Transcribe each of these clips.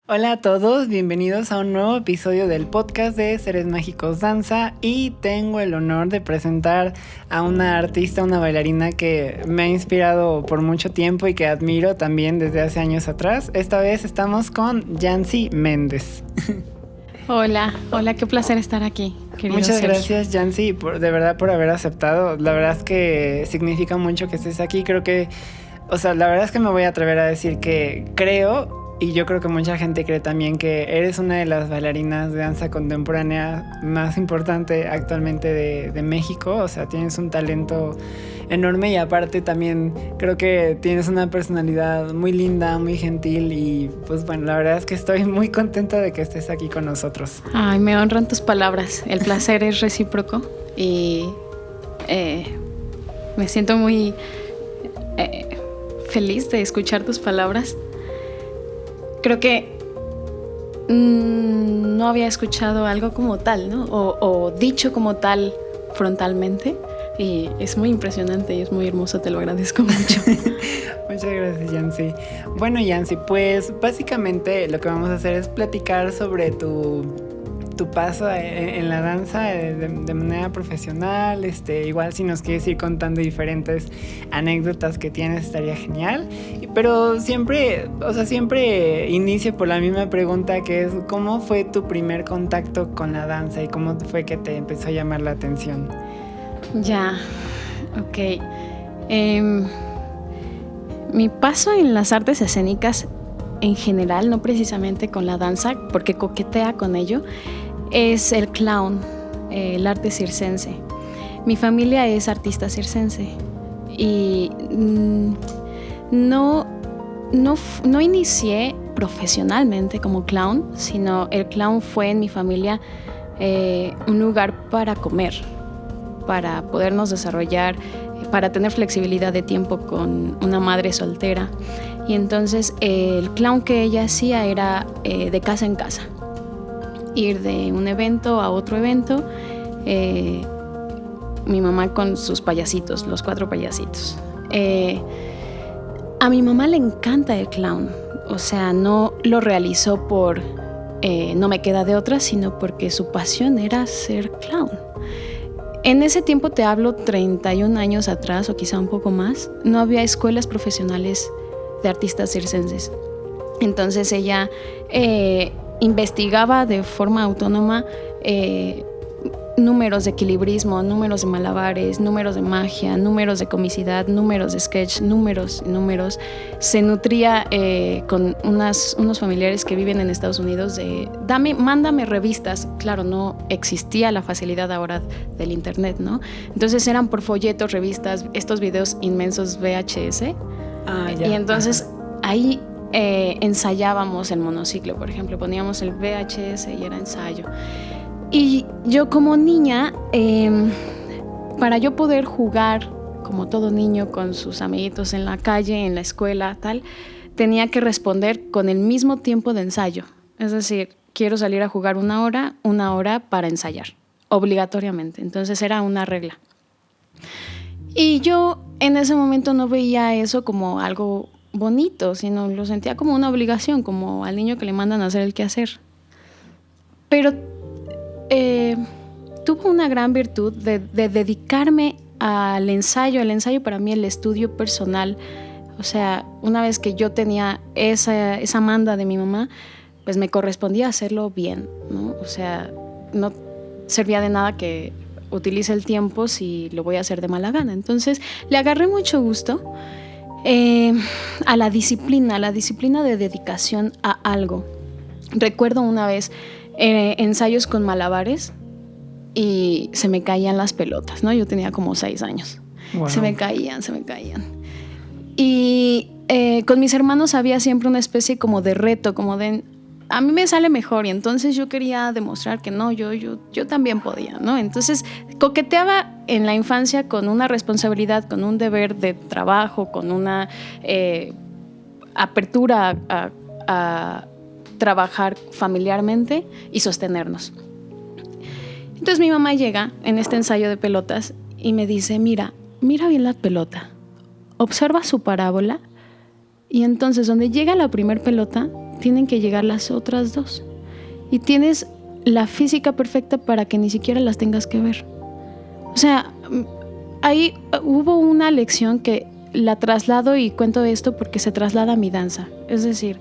Hola a todos, bienvenidos a un nuevo episodio del podcast de Seres Mágicos Danza y tengo el honor de presentar a una artista, una bailarina que me ha inspirado por mucho tiempo y que admiro también desde hace años atrás. Esta vez estamos con Yancy Méndez. Hola, qué placer estar aquí, querido Muchas Sergio. gracias, Yancy, de verdad por haber aceptado. La verdad es que significa mucho que estés aquí. Creo que, la verdad es que me voy a atrever a decir que creo, y yo creo que mucha gente cree también, que eres una de las bailarinas de danza contemporánea más importante actualmente de México. O sea, tienes un talento enorme y aparte también creo que tienes una personalidad muy linda, muy gentil y pues bueno, la verdad es que estoy muy contenta de que estés aquí con nosotros. Ay, me honran tus palabras, el placer es recíproco y me siento muy feliz de escuchar tus palabras. Creo que no había escuchado algo como tal, ¿no? O dicho como tal frontalmente. Y es muy impresionante y es muy hermoso, te lo agradezco mucho. Muchas gracias, Yancy. Bueno, Yancy, pues básicamente lo que vamos a hacer es platicar sobre tu paso en la danza de manera profesional. Igual si nos quieres ir contando diferentes anécdotas que tienes estaría genial, pero siempre inicio por la misma pregunta, que es ¿cómo fue tu primer contacto con la danza y cómo fue que te empezó a llamar la atención? Ya, ok. Mi paso en las artes escénicas en general, no precisamente con la danza, porque coquetea con ello, es el clown, el arte circense. Mi familia es artista circense y no inicié profesionalmente como clown, sino el clown fue en mi familia un lugar para comer, para podernos desarrollar, para tener flexibilidad de tiempo con una madre soltera. Y entonces el clown que ella hacía era de casa en casa, ir de un evento a otro evento, mi mamá con sus payasitos, los 4 payasitos. A mi mamá le encanta el clown, o sea, no lo realizó por no me queda de otra, sino porque su pasión era ser clown. En ese tiempo, te hablo 31 años atrás o quizá un poco más, no había escuelas profesionales de artistas circenses. Entonces ella investigaba de forma autónoma números de equilibrismo, números de malabares, números de magia, números de comicidad, números de sketch, números. Se nutría con unos familiares que viven en Estados Unidos de mándame revistas. Claro, no existía la facilidad ahora del internet, ¿no? Entonces eran por folletos, revistas, estos videos inmensos VHS. Y entonces ahí ensayábamos el monociclo, por ejemplo, poníamos el VHS y era ensayo. Y yo como niña, para yo poder jugar como todo niño con sus amiguitos en la calle, en la escuela, tal, tenía que responder con el mismo tiempo de ensayo. Es decir, quiero salir a jugar una hora para ensayar, obligatoriamente. Entonces era una regla. Y yo en ese momento no veía eso como algo bonito, sino lo sentía como una obligación, como al niño que le mandan a hacer el quehacer. Pero tuvo una gran virtud de dedicarme al ensayo. El ensayo para mí, el estudio personal. O sea, una vez que yo tenía esa manda de mi mamá, pues me correspondía hacerlo bien, ¿no? O sea, no servía de nada que utilice el tiempo si lo voy a hacer de mala gana. Entonces le agarré mucho gusto a la disciplina de dedicación a algo. Recuerdo una vez ensayos con malabares y se me caían las pelotas, ¿no? Yo tenía como 6 años. Wow. Se me caían. Y con mis hermanos había siempre una especie como de reto, como de a mí me sale mejor, y entonces yo quería demostrar que no, yo también podía, ¿no? Entonces coqueteaba en la infancia con una responsabilidad, con un deber de trabajo, con una apertura a trabajar familiarmente y sostenernos. Entonces mi mamá llega en este ensayo de pelotas y me dice, mira bien la pelota, observa su parábola y entonces donde llega la primer pelota tienen que llegar las otras dos. Y tienes la física perfecta para que ni siquiera las tengas que ver. O sea, ahí hubo una lección que la traslado y cuento esto porque se traslada a mi danza. Es decir,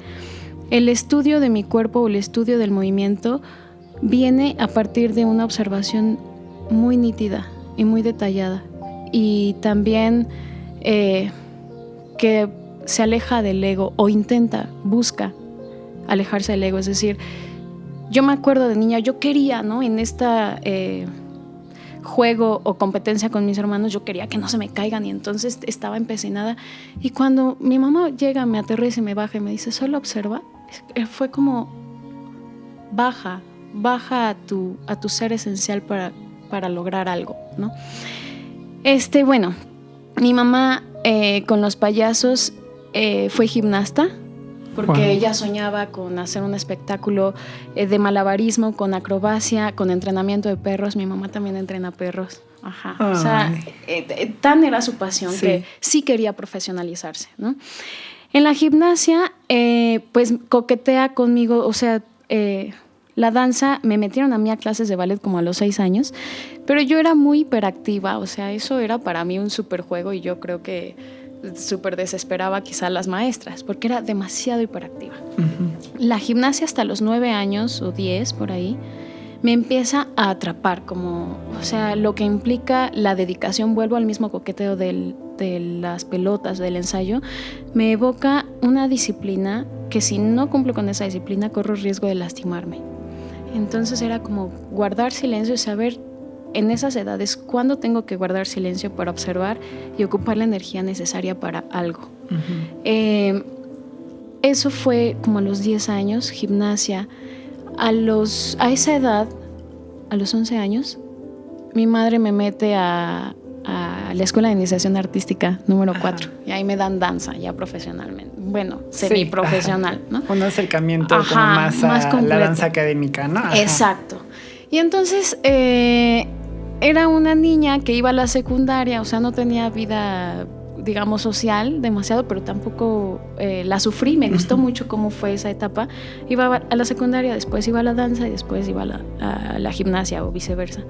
el estudio de mi cuerpo o el estudio del movimiento viene a partir de una observación muy nítida y muy detallada. Y también que se aleja del ego o busca alejarse del ego. Es decir, yo me acuerdo de niña, yo quería, ¿no? En esta juego o competencia con mis hermanos, yo quería que no se me caigan y entonces estaba empecinada. Y cuando mi mamá llega, me aterriza y me baja y me dice, solo observa, fue como, baja a tu ser esencial para lograr algo, ¿no? Bueno, mi mamá con los payasos fue gimnasta, porque ella soñaba con hacer un espectáculo de malabarismo, con acrobacia, con entrenamiento de perros. Mi mamá también entrena perros. Ajá. O sea, tan era su pasión que sí quería profesionalizarse, ¿no? En la gimnasia, pues coquetea conmigo, o sea, la danza, me metieron a mí a clases de ballet como a los 6 años, pero yo era muy hiperactiva, o sea, eso era para mí un súper juego y yo creo que súper desesperaba quizá a las maestras, porque era demasiado hiperactiva. Uh-huh. La gimnasia hasta los 9 años o 10, por ahí, me empieza a atrapar, como, o sea, lo que implica la dedicación, vuelvo al mismo coqueteo de las pelotas, del ensayo, me evoca una disciplina que si no cumplo con esa disciplina corro riesgo de lastimarme. Entonces era como guardar silencio y saber en esas edades cuándo tengo que guardar silencio para observar y ocupar la energía necesaria para algo. Uh-huh. Eso fue como a los 10 años, gimnasia. A esa edad, a los 11 años, mi madre me mete a la Escuela de Iniciación Artística número 4. Ajá. Y ahí me dan danza ya profesionalmente. Bueno, semiprofesional, ¿no? Un acercamiento como más a la danza académica, ¿no? Ajá. Exacto. Y entonces era una niña que iba a la secundaria, o sea, no tenía vida, digamos, social demasiado, pero tampoco la sufrí. Me gustó mucho cómo fue esa etapa. Iba a la secundaria, después iba a la danza y después iba a la gimnasia o viceversa.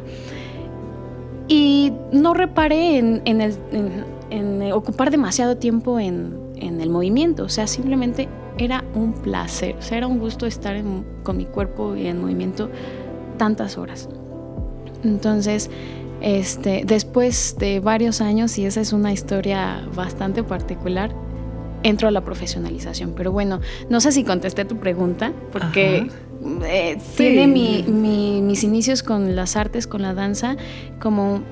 Y no reparé en ocupar demasiado tiempo en el movimiento, o sea, simplemente era un placer, o sea, era un gusto estar con mi cuerpo y en movimiento tantas horas. Entonces, después de varios años, y esa es una historia bastante particular, entro a la profesionalización. Pero bueno, no sé si contesté tu pregunta, porque tiene mis inicios con las artes, con la danza, como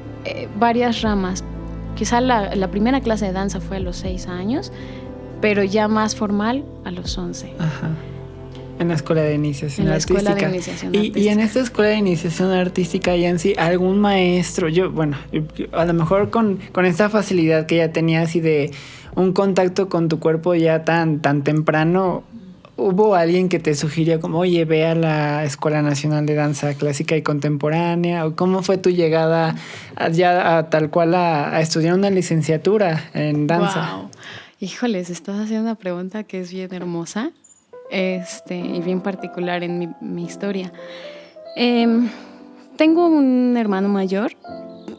varias ramas. Quizá la primera clase de danza fue a los 6 años, pero ya más formal a los 11. Ajá. En la escuela de iniciación artística. Y en esta escuela de iniciación artística, Yancy, algún maestro, a lo mejor con esta facilidad que ya tenías y de un contacto con tu cuerpo ya tan temprano, ¿hubo alguien que te sugirió como, oye, ve a la Escuela Nacional de Danza Clásica y Contemporánea? ¿O cómo fue tu llegada ya tal cual a estudiar una licenciatura en danza? Wow. Híjoles, estás haciendo una pregunta que es bien hermosa. Y bien particular en mi historia. Tengo un hermano mayor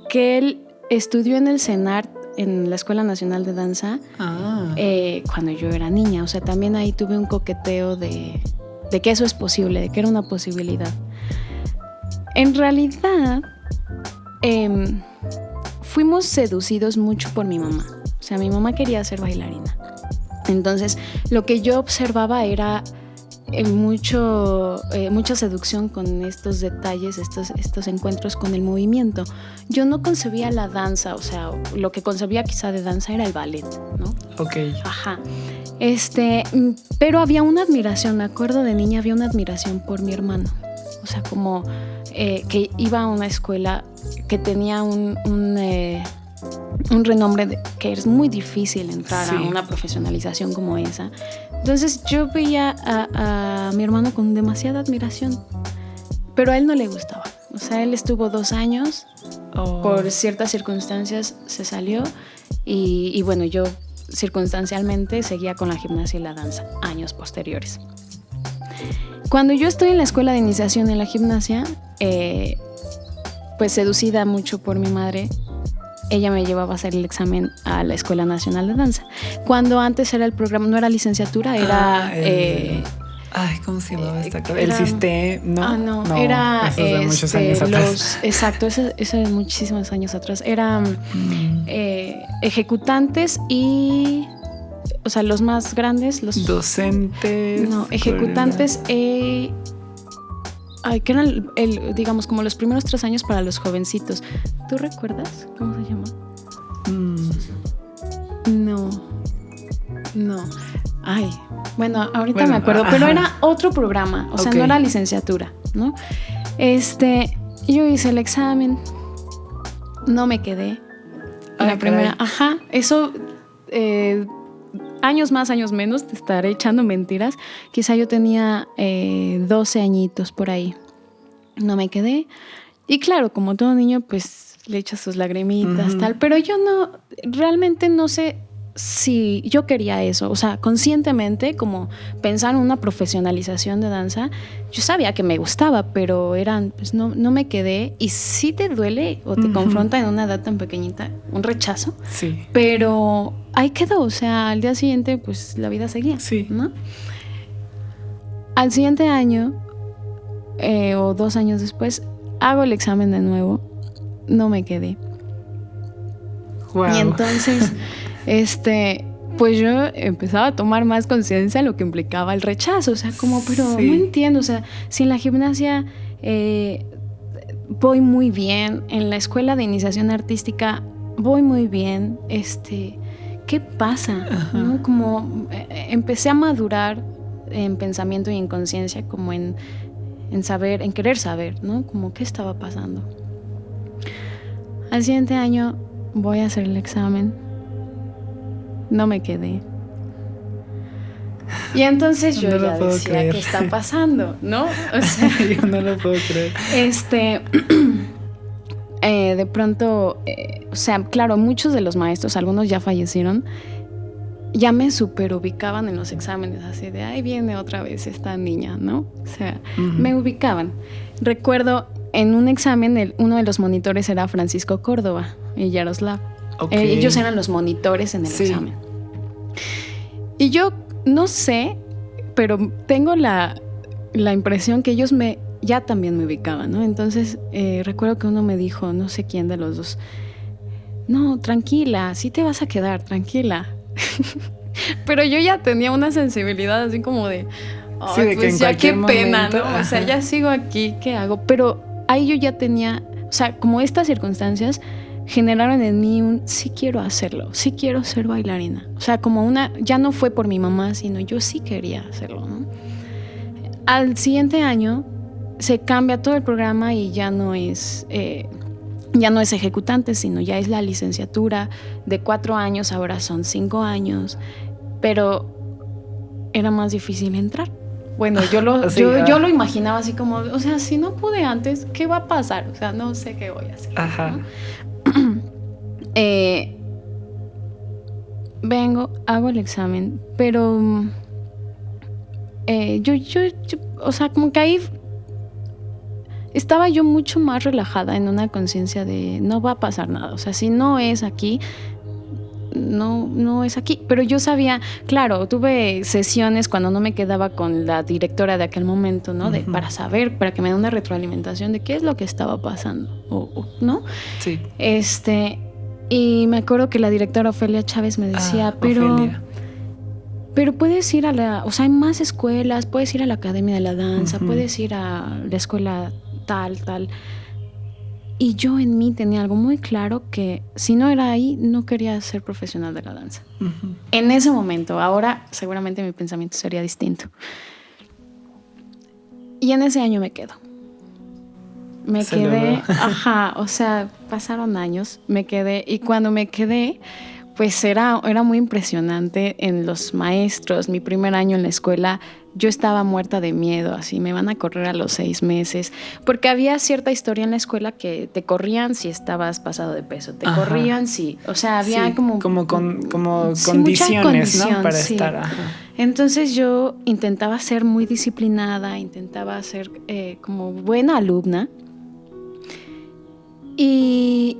que él estudió en el CENART, en la Escuela Nacional de Danza, cuando yo era niña. O sea, también ahí tuve un coqueteo de que eso es posible, de que era una posibilidad. En realidad, fuimos seducidos mucho por mi mamá. O sea, mi mamá quería ser bailarina. Entonces, lo que yo observaba era mucha seducción con estos detalles, estos encuentros con el movimiento. Yo no concebía la danza, o sea, lo que concebía quizá de danza era el ballet, ¿no? Ok. Ajá. Pero había una admiración, me acuerdo de niña, había una admiración por mi hermano. O sea, como que iba a una escuela que tenía un renombre que es muy difícil entrar a una profesionalización como esa. Entonces yo veía a mi hermano con demasiada admiración, pero a él no le gustaba. O sea, él estuvo 2 años, por ciertas circunstancias se salió y bueno, yo circunstancialmente seguía con la gimnasia y la danza años posteriores. Cuando yo estoy en la escuela de iniciación en la gimnasia, pues seducida mucho por mi madre, ella me llevaba a hacer el examen a la Escuela Nacional de Danza. Cuando antes era el programa, no era licenciatura, era... ¿cómo se llamaba esta cosa? El sistema... No, era... Eso es de muchos años atrás. Exacto, eso de muchísimos años atrás. Eran ejecutantes y... O sea, los más grandes, los... Docentes... No, ejecutantes... que eran, digamos, como los primeros 3 años para los jovencitos. ¿Tú recuerdas cómo se llama? No. Ay, bueno, ahorita me acuerdo, pero era otro programa, o sea, no era licenciatura, ¿no? Yo hice el examen, no me quedé. La primera, eso, años más, años menos, te estaré echando mentiras. Quizá yo tenía 12 añitos por ahí. No me quedé. Y claro, como todo niño, pues le echas sus lagrimitas, tal. Pero yo realmente no sé si yo quería eso. O sea, conscientemente, como pensar en una profesionalización de danza, yo sabía que me gustaba, pero pues no me quedé. Y sí te duele o te confronta en una edad tan pequeñita un rechazo. Sí. Pero ahí quedó. O sea, al día siguiente, pues la vida seguía. Sí. ¿No? Al siguiente año, o 2 años después, hago el examen de nuevo. No me quedé. Wow. Y entonces... pues yo empezaba a tomar más conciencia de lo que implicaba el rechazo, o sea, pero no entiendo, o sea, si en la gimnasia voy muy bien, en la escuela de iniciación artística voy muy bien, ¿qué pasa? ¿No? Como empecé a madurar en pensamiento y en conciencia, como en saber, en querer saber, ¿no? Como qué estaba pasando. Al siguiente año voy a hacer el examen. No me quedé. Y entonces yo ya decía, ¿qué está pasando? ¿No? O sea, yo no lo puedo creer. De pronto, o sea, claro, muchos de los maestros, algunos ya fallecieron, ya me superubicaban en los exámenes, así de, ahí viene otra vez esta niña, ¿no? O sea, me ubicaban. Recuerdo, en un examen, uno de los monitores era Francisco Córdoba y Yaroslav. Ellos eran los monitores en el examen. Y yo no sé, pero tengo la impresión que ellos ya también me ubicaban, ¿no? Entonces recuerdo que uno me dijo, no sé quién de los dos, no, tranquila, sí te vas a quedar, tranquila. Pero yo ya tenía una sensibilidad así como de, pues ya qué pena, ¿no? O sea, ya sigo aquí, ¿qué hago? Pero ahí yo ya tenía, o sea, como estas circunstancias generaron en mí sí quiero hacerlo, sí quiero ser bailarina. O sea, como ya no fue por mi mamá, sino yo sí quería hacerlo, ¿no? Al siguiente año se cambia todo el programa y ya no es ejecutante, sino ya es la licenciatura de 4 años, ahora son 5 años, pero era más difícil entrar. Bueno, yo lo imaginaba así como, o sea, si no pude antes, ¿qué va a pasar? O sea, no sé qué voy a hacer. ¿No? Vengo, hago el examen, pero yo, o sea, como que ahí estaba yo mucho más relajada en una conciencia de no va a pasar nada, o sea, si no es aquí, no es aquí. Pero yo sabía, claro, tuve sesiones cuando no me quedaba con la directora de aquel momento, ¿no? Para saber, para que me dé una retroalimentación de qué es lo que estaba pasando, ¿no? Sí. Y me acuerdo que la directora Ofelia Chávez me decía, pero puedes ir o sea, hay más escuelas, puedes ir a la Academia de la Danza, puedes ir a la escuela tal. Y yo en mí tenía algo muy claro que si no era ahí, no quería ser profesional de la danza. En ese momento, ahora seguramente mi pensamiento sería distinto. Y en ese año me quedo. Me quedé, o sea, pasaron años, me quedé. Y cuando me quedé, Pues era muy impresionante en los maestros. Mi primer año en la escuela, yo estaba muerta de miedo, así me van a correr a los 6 meses, porque había cierta historia en la escuela que te corrían si estabas pasado de peso, te corrían si, o sea, había sí, como sí, condiciones, ¿no? Para sí. estar. Ajá. Entonces yo intentaba ser muy disciplinada, intentaba ser como buena alumna. Y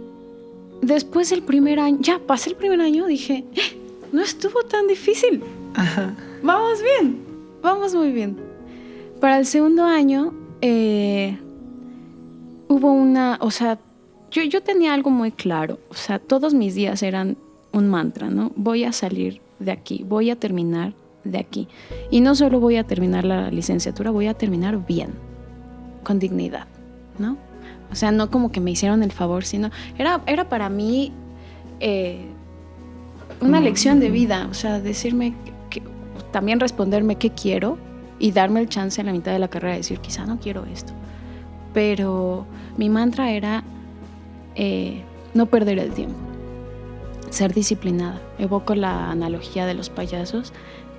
después del primer año, ya pasé el primer año, dije, no estuvo tan difícil. Ajá. Vamos muy bien. Para el segundo año hubo o sea, yo tenía algo muy claro. O sea, todos mis días eran un mantra, ¿no? Voy a salir de aquí, voy a terminar de aquí. Y no solo voy a terminar la licenciatura, voy a terminar bien, con dignidad, ¿no? O sea, no como que me hicieron el favor, sino era para mí una lección de vida. O sea, decirme, también responderme qué quiero y darme el chance en la mitad de la carrera de decir, quizá no quiero esto. Pero mi mantra era no perder el tiempo, ser disciplinada. Evoco la analogía de los payasos.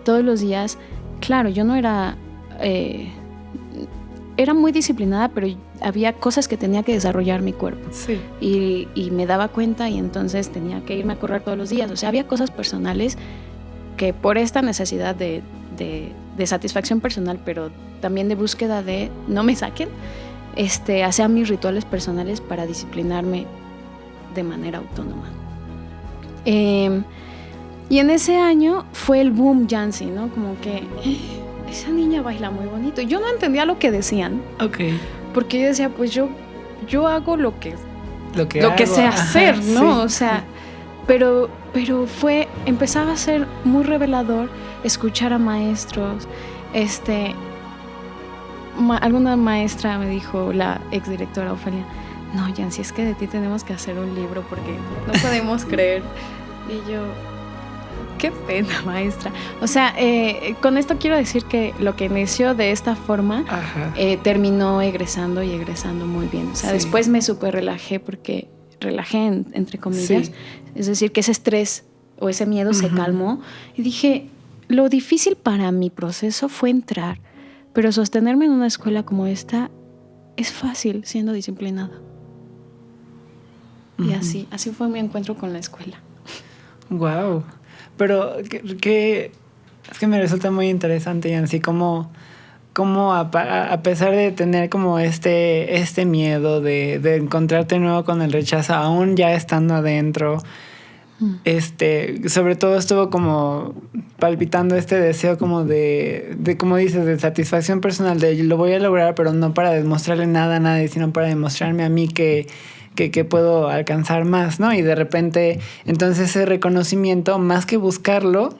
Todos los días, claro, yo no era muy disciplinada, pero había cosas que tenía que desarrollar mi cuerpo. Sí. Y me daba cuenta y entonces tenía que irme a correr todos los días. O sea, había cosas personales que por esta necesidad de satisfacción personal, pero también de búsqueda de no me saquen, hacía mis rituales personales para disciplinarme de manera autónoma. Y en ese año fue el boom Yancy, ¿no? Como que esa niña baila muy bonito. Yo no entendía lo que decían. Ok. Porque yo decía, pues yo hago lo que hago, sé hacer, ajá, ¿no? sí, O sea, pero empezaba a ser muy revelador escuchar a maestros. Alguna maestra me dijo, la exdirectora Ofelia, no, Yancy, es que de ti tenemos que hacer un libro porque no podemos creer. Y yo, qué pena, maestra. O sea, con esto quiero decir que lo que inició de esta forma terminó egresando muy bien. O sea, sí. Después me súper relajé porque entre comillas. Sí. Es decir, que ese estrés o ese miedo se calmó. Y dije, lo difícil para mi proceso fue entrar, pero sostenerme en una escuela como esta es fácil siendo disciplinada. Y así fue mi encuentro con la escuela. Wow. Pero es que me resulta muy interesante, Yancy, como a pesar de tener como este miedo de encontrarte nuevo con el rechazo, aún ya estando adentro, sobre todo estuvo como palpitando este deseo como de como dices, de satisfacción personal, de lo voy a lograr, pero no para demostrarle nada a nadie, sino para demostrarme a mí que puedo alcanzar más, ¿no? Y de repente, entonces ese reconocimiento, más que buscarlo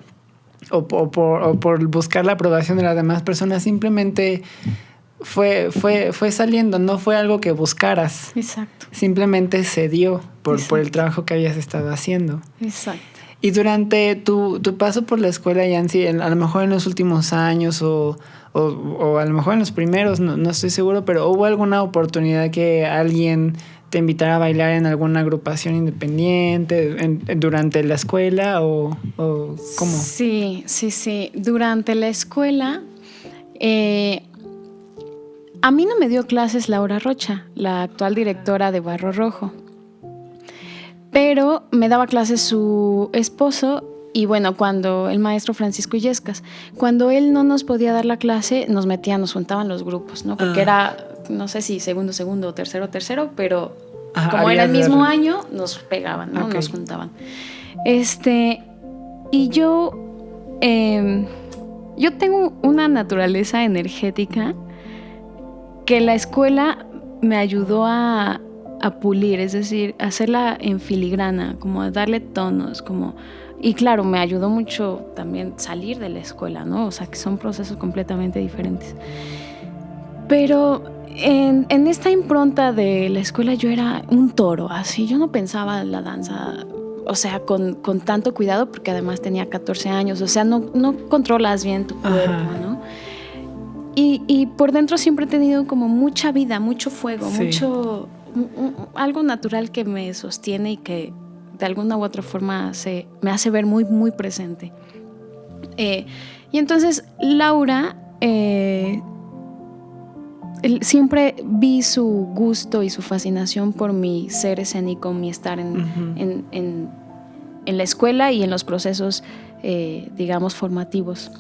o por buscar la aprobación de las demás personas, simplemente fue saliendo, no fue algo que buscaras. Exacto. Simplemente se dio por el trabajo que habías estado haciendo. Exacto. Y durante tu paso por la escuela, Yancy, a lo mejor en los últimos años o a lo mejor en los primeros, no estoy seguro, pero ¿hubo alguna oportunidad que alguien te invitara a bailar en alguna agrupación independiente durante la escuela o cómo? Sí. Durante la escuela, a mí no me dio clases Laura Rocha, la actual directora de Barro Rojo, pero me daba clases su esposo y bueno, cuando el maestro Francisco Illescas, cuando él no nos podía dar la clase, nos juntaban los grupos, ¿no? Porque era, no sé si segundo o tercero, pero como era el mismo año, nos pegaban, ¿no? Okay. Nos juntaban. Y yo tengo una naturaleza energética que la escuela me ayudó a pulir, es decir, hacerla en filigrana, como a darle tonos, y claro, me ayudó mucho también salir de la escuela, ¿no? O sea, que son procesos completamente diferentes. Pero en esta impronta de la escuela yo era un toro, así. Yo no pensaba en la danza, o sea, con tanto cuidado, porque además tenía 14 años. O sea, no controlas bien tu cuerpo, ¿no? Y por dentro siempre he tenido como mucha vida, mucho fuego, mucho algo natural que me sostiene y que de alguna u otra forma me hace ver muy, muy presente. Y entonces Laura, siempre vi su gusto y su fascinación por mi ser escénico, mi estar en la escuela y en los procesos, digamos, formativos.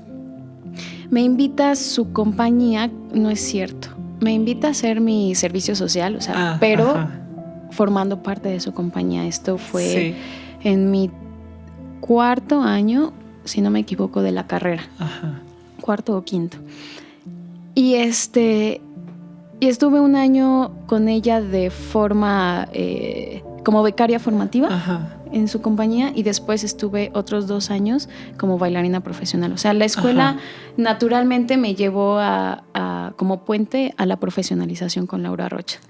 Me invita a su compañía, no es cierto, me invita a hacer mi servicio social, o sea, pero formando parte de su compañía. Esto fue en mi 4º año, si no me equivoco, de la carrera. 4º o 5º. Y estuve un año con ella de forma como becaria formativa en su compañía, y después estuve otros 2 años como bailarina profesional. O sea, la escuela naturalmente me llevó como puente a la profesionalización con Laura Rocha.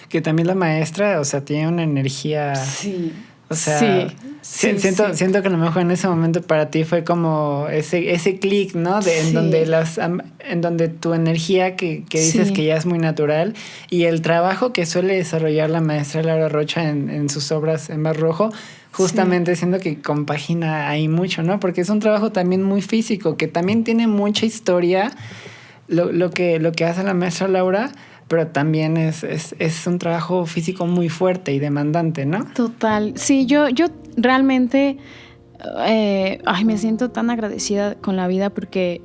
Que también la maestra, o sea, tiene una energía... Sí. O sea, siento que a lo mejor en ese momento para ti fue como ese clic, ¿no? En donde tu energía que dices que ya es muy natural, y el trabajo que suele desarrollar la maestra Laura Rocha en sus obras en Bar Rojo, justamente siento que compagina ahí mucho, ¿no? Porque es un trabajo también muy físico, que también tiene mucha historia, lo que hace la maestra Laura, pero también es un trabajo físico muy fuerte y demandante, ¿no? Total. Sí, yo realmente me siento tan agradecida con la vida porque,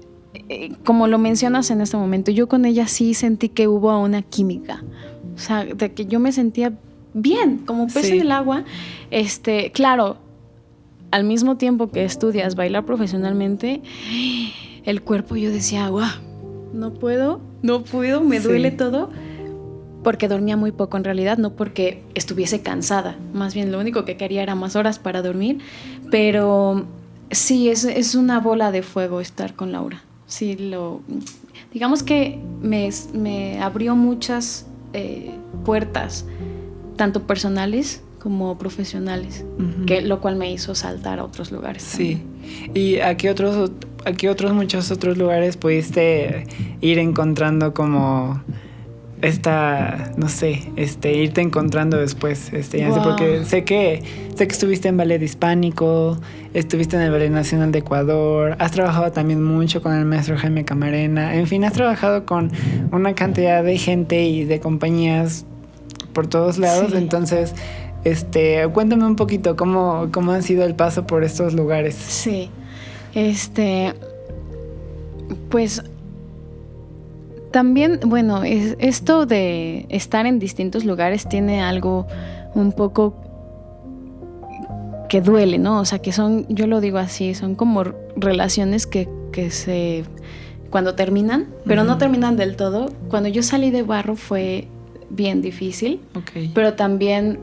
como lo mencionas en este momento, yo con ella sí sentí que hubo una química. O sea, de que yo me sentía bien, como pez en el agua. Claro, al mismo tiempo que estudias bailar profesionalmente, el cuerpo, yo decía, guau, no puedo, me duele todo, porque dormía muy poco en realidad, no porque estuviese cansada, más bien lo único que quería era más horas para dormir, pero sí, es una bola de fuego estar con Laura. Sí, digamos que me abrió muchas puertas, tanto personales como profesionales, lo cual me hizo saltar a otros lugares. Sí. ¿Y a qué muchos otros lugares pudiste ir encontrando como irte encontrando después? Porque sé que estuviste en Ballet Hispánico, estuviste en el Ballet Nacional de Ecuador, has trabajado también mucho con el maestro Jaime Camarena, en fin, has trabajado con una cantidad de gente y de compañías por todos lados. Entonces, cuéntame un poquito cómo ha sido el paso por estos lugares. Sí, pues también, bueno, esto de estar en distintos lugares tiene algo un poco que duele, ¿no? O sea, que yo lo digo así, son como relaciones que cuando terminan, pero no terminan del todo. Cuando yo salí de Barro fue bien difícil, pero también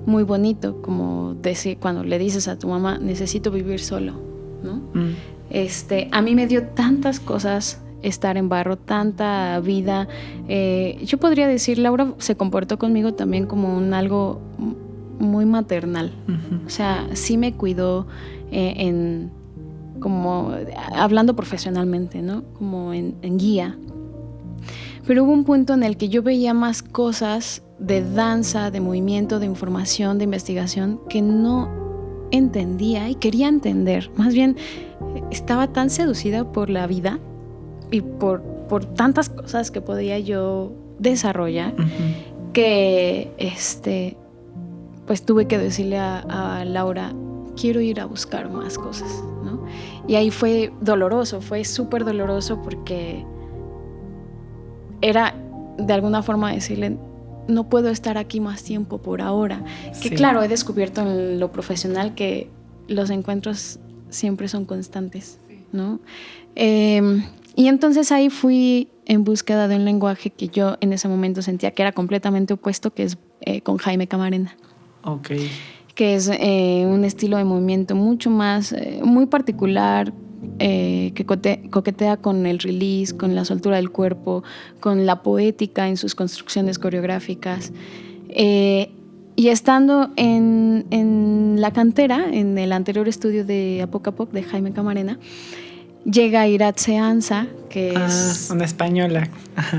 muy bonito, como decir, cuando le dices a tu mamá, necesito vivir solo, ¿no? A mí me dio tantas cosas estar en Barro, tanta vida. Yo podría decir, Laura se comportó conmigo también como algo muy maternal. O sea, sí me cuidó como hablando profesionalmente, ¿no? Como en guía. Pero hubo un punto en el que yo veía más cosas de danza, de movimiento, de información, de investigación, que no entendía y quería entender. Más bien, estaba tan seducida por la vida y por tantas cosas que podía yo desarrollar, que pues tuve que decirle a Laura, quiero ir a buscar más cosas, ¿no? Y ahí fue doloroso, fue súper doloroso, porque era de alguna forma decirle, no puedo estar aquí más tiempo por ahora. Que claro, he descubierto en lo profesional que los encuentros siempre son constantes, ¿no? Y entonces ahí fui en búsqueda de un lenguaje que yo en ese momento sentía que era completamente opuesto, que es con Jaime Camarena. Que es un estilo de movimiento mucho más, muy particular, que coquetea con el release, con la soltura del cuerpo, con la poética en sus construcciones coreográficas. Y estando en la cantera, en el anterior estudio de Apoc a Poc de Jaime Camarena, llega Iratxe Anza, que es una española.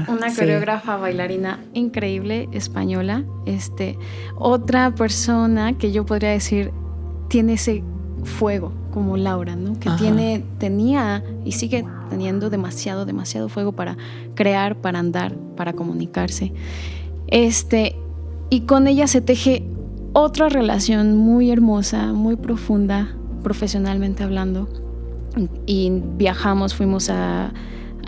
una coreógrafa bailarina increíble, española. Otra persona que yo podría decir tiene ese fuego como Laura, ¿no? Que tenía y sigue teniendo demasiado fuego para crear, para andar, para comunicarse. Y con ella se teje otra relación muy hermosa, muy profunda, profesionalmente hablando. Y viajamos, fuimos a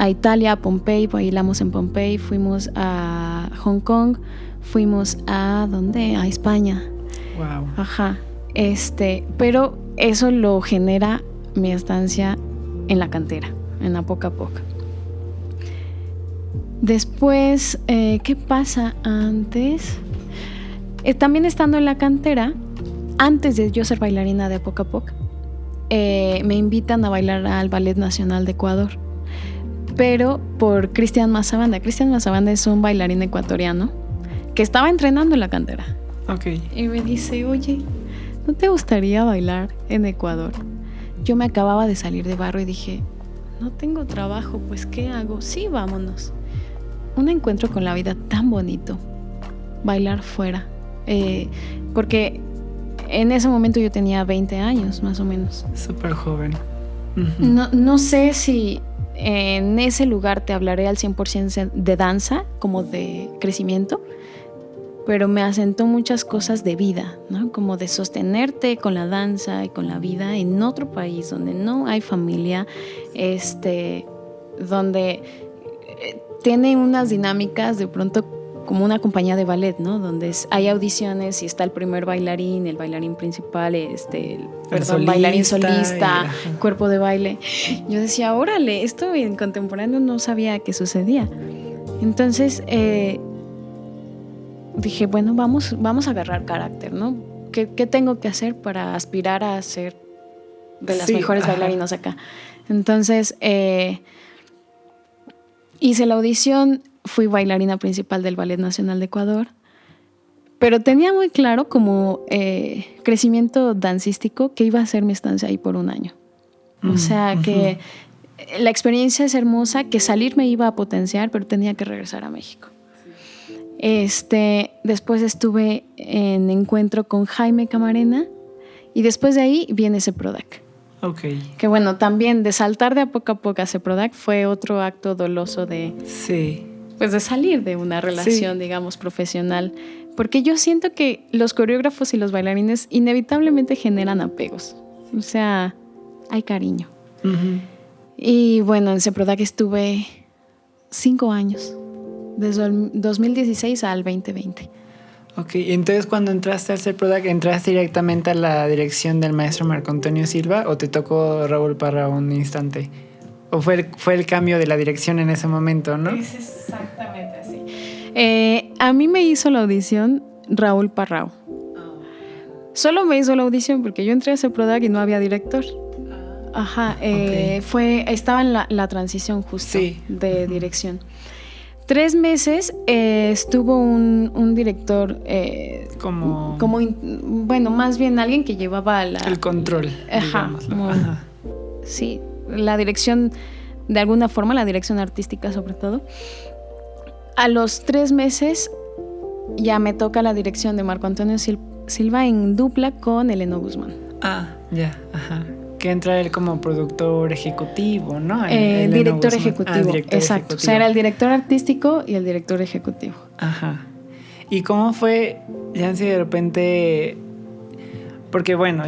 Italia, a Pompey, bailamos en Pompey, fuimos a Hong Kong, fuimos a ¿dónde? A España. Wow. Ajá. Pero eso lo genera mi estancia en la cantera, en la Poc a Poc. Después, ¿qué pasa antes? También estando en la cantera, antes de yo ser bailarina de Poc a Poc, me invitan a bailar al Ballet Nacional de Ecuador, pero por Cristian Mazabanda. Cristian Mazabanda es un bailarín ecuatoriano que estaba entrenando en la cantera. Okay. Y me dice, oye, ¿no te gustaría bailar en Ecuador? Yo me acababa de salir de barro y dije, no tengo trabajo, pues ¿qué hago? Sí, vámonos. Un encuentro con la vida tan bonito, bailar fuera, porque en ese momento yo tenía 20 años más o menos. Súper joven. No sé si en ese lugar te hablaré al 100% de danza, como de crecimiento, pero me asentó muchas cosas de vida, ¿no? Como de sostenerte con la danza y con la vida en otro país donde no hay familia, donde tiene unas dinámicas de pronto como una compañía de ballet, ¿no? Donde hay audiciones y está el primer bailarín, el bailarín principal, bailarín solista, cuerpo de baile. Yo decía, órale, esto en contemporáneo no sabía que sucedía. Entonces dije, bueno, vamos a agarrar carácter, ¿no? ¿Qué tengo que hacer para aspirar a ser de las mejores bailarinas acá? Entonces hice la audición, fui bailarina principal del Ballet Nacional de Ecuador, pero tenía muy claro como crecimiento dancístico que iba a ser mi estancia ahí por un año. O sea, que la experiencia es hermosa, que salir me iba a potenciar, pero tenía que regresar a México. Después estuve en encuentro con Jaime Camarena y después de ahí viene CEPRODAC. Okay. Que bueno, también de saltar de a poco a CEPRODAC fue otro acto doloso de salir de una relación, digamos, profesional. Porque yo siento que los coreógrafos y los bailarines inevitablemente generan apegos. O sea, hay cariño. Y bueno, en CEPRODAC estuve 5 años. Desde el 2016 al 2020. Ok, entonces cuando entraste al CEPRODAC, ¿entraste directamente a la dirección del maestro Marco Antonio Silva o te tocó Raúl Parra un instante? ¿O fue el cambio de la dirección en ese momento, no? Es exactamente así. A mí me hizo la audición Raúl Parrao. Solo me hizo la audición porque yo entré a CEPRODAC y no había director. Ajá, estaba en la transición justo de dirección. 3 meses estuvo un director bueno, más bien alguien que llevaba el control. Sí, la dirección, de alguna forma, la dirección artística sobre todo. A los 3 meses ya me toca la dirección de Marco Antonio Silva en dupla con Eleno Guzmán. Que entra él como productor ejecutivo, ¿no? Director ejecutivo, exacto. O sea, era el director artístico y el director ejecutivo. Ajá. ¿Y cómo fue, Yancy, de repente? Porque bueno,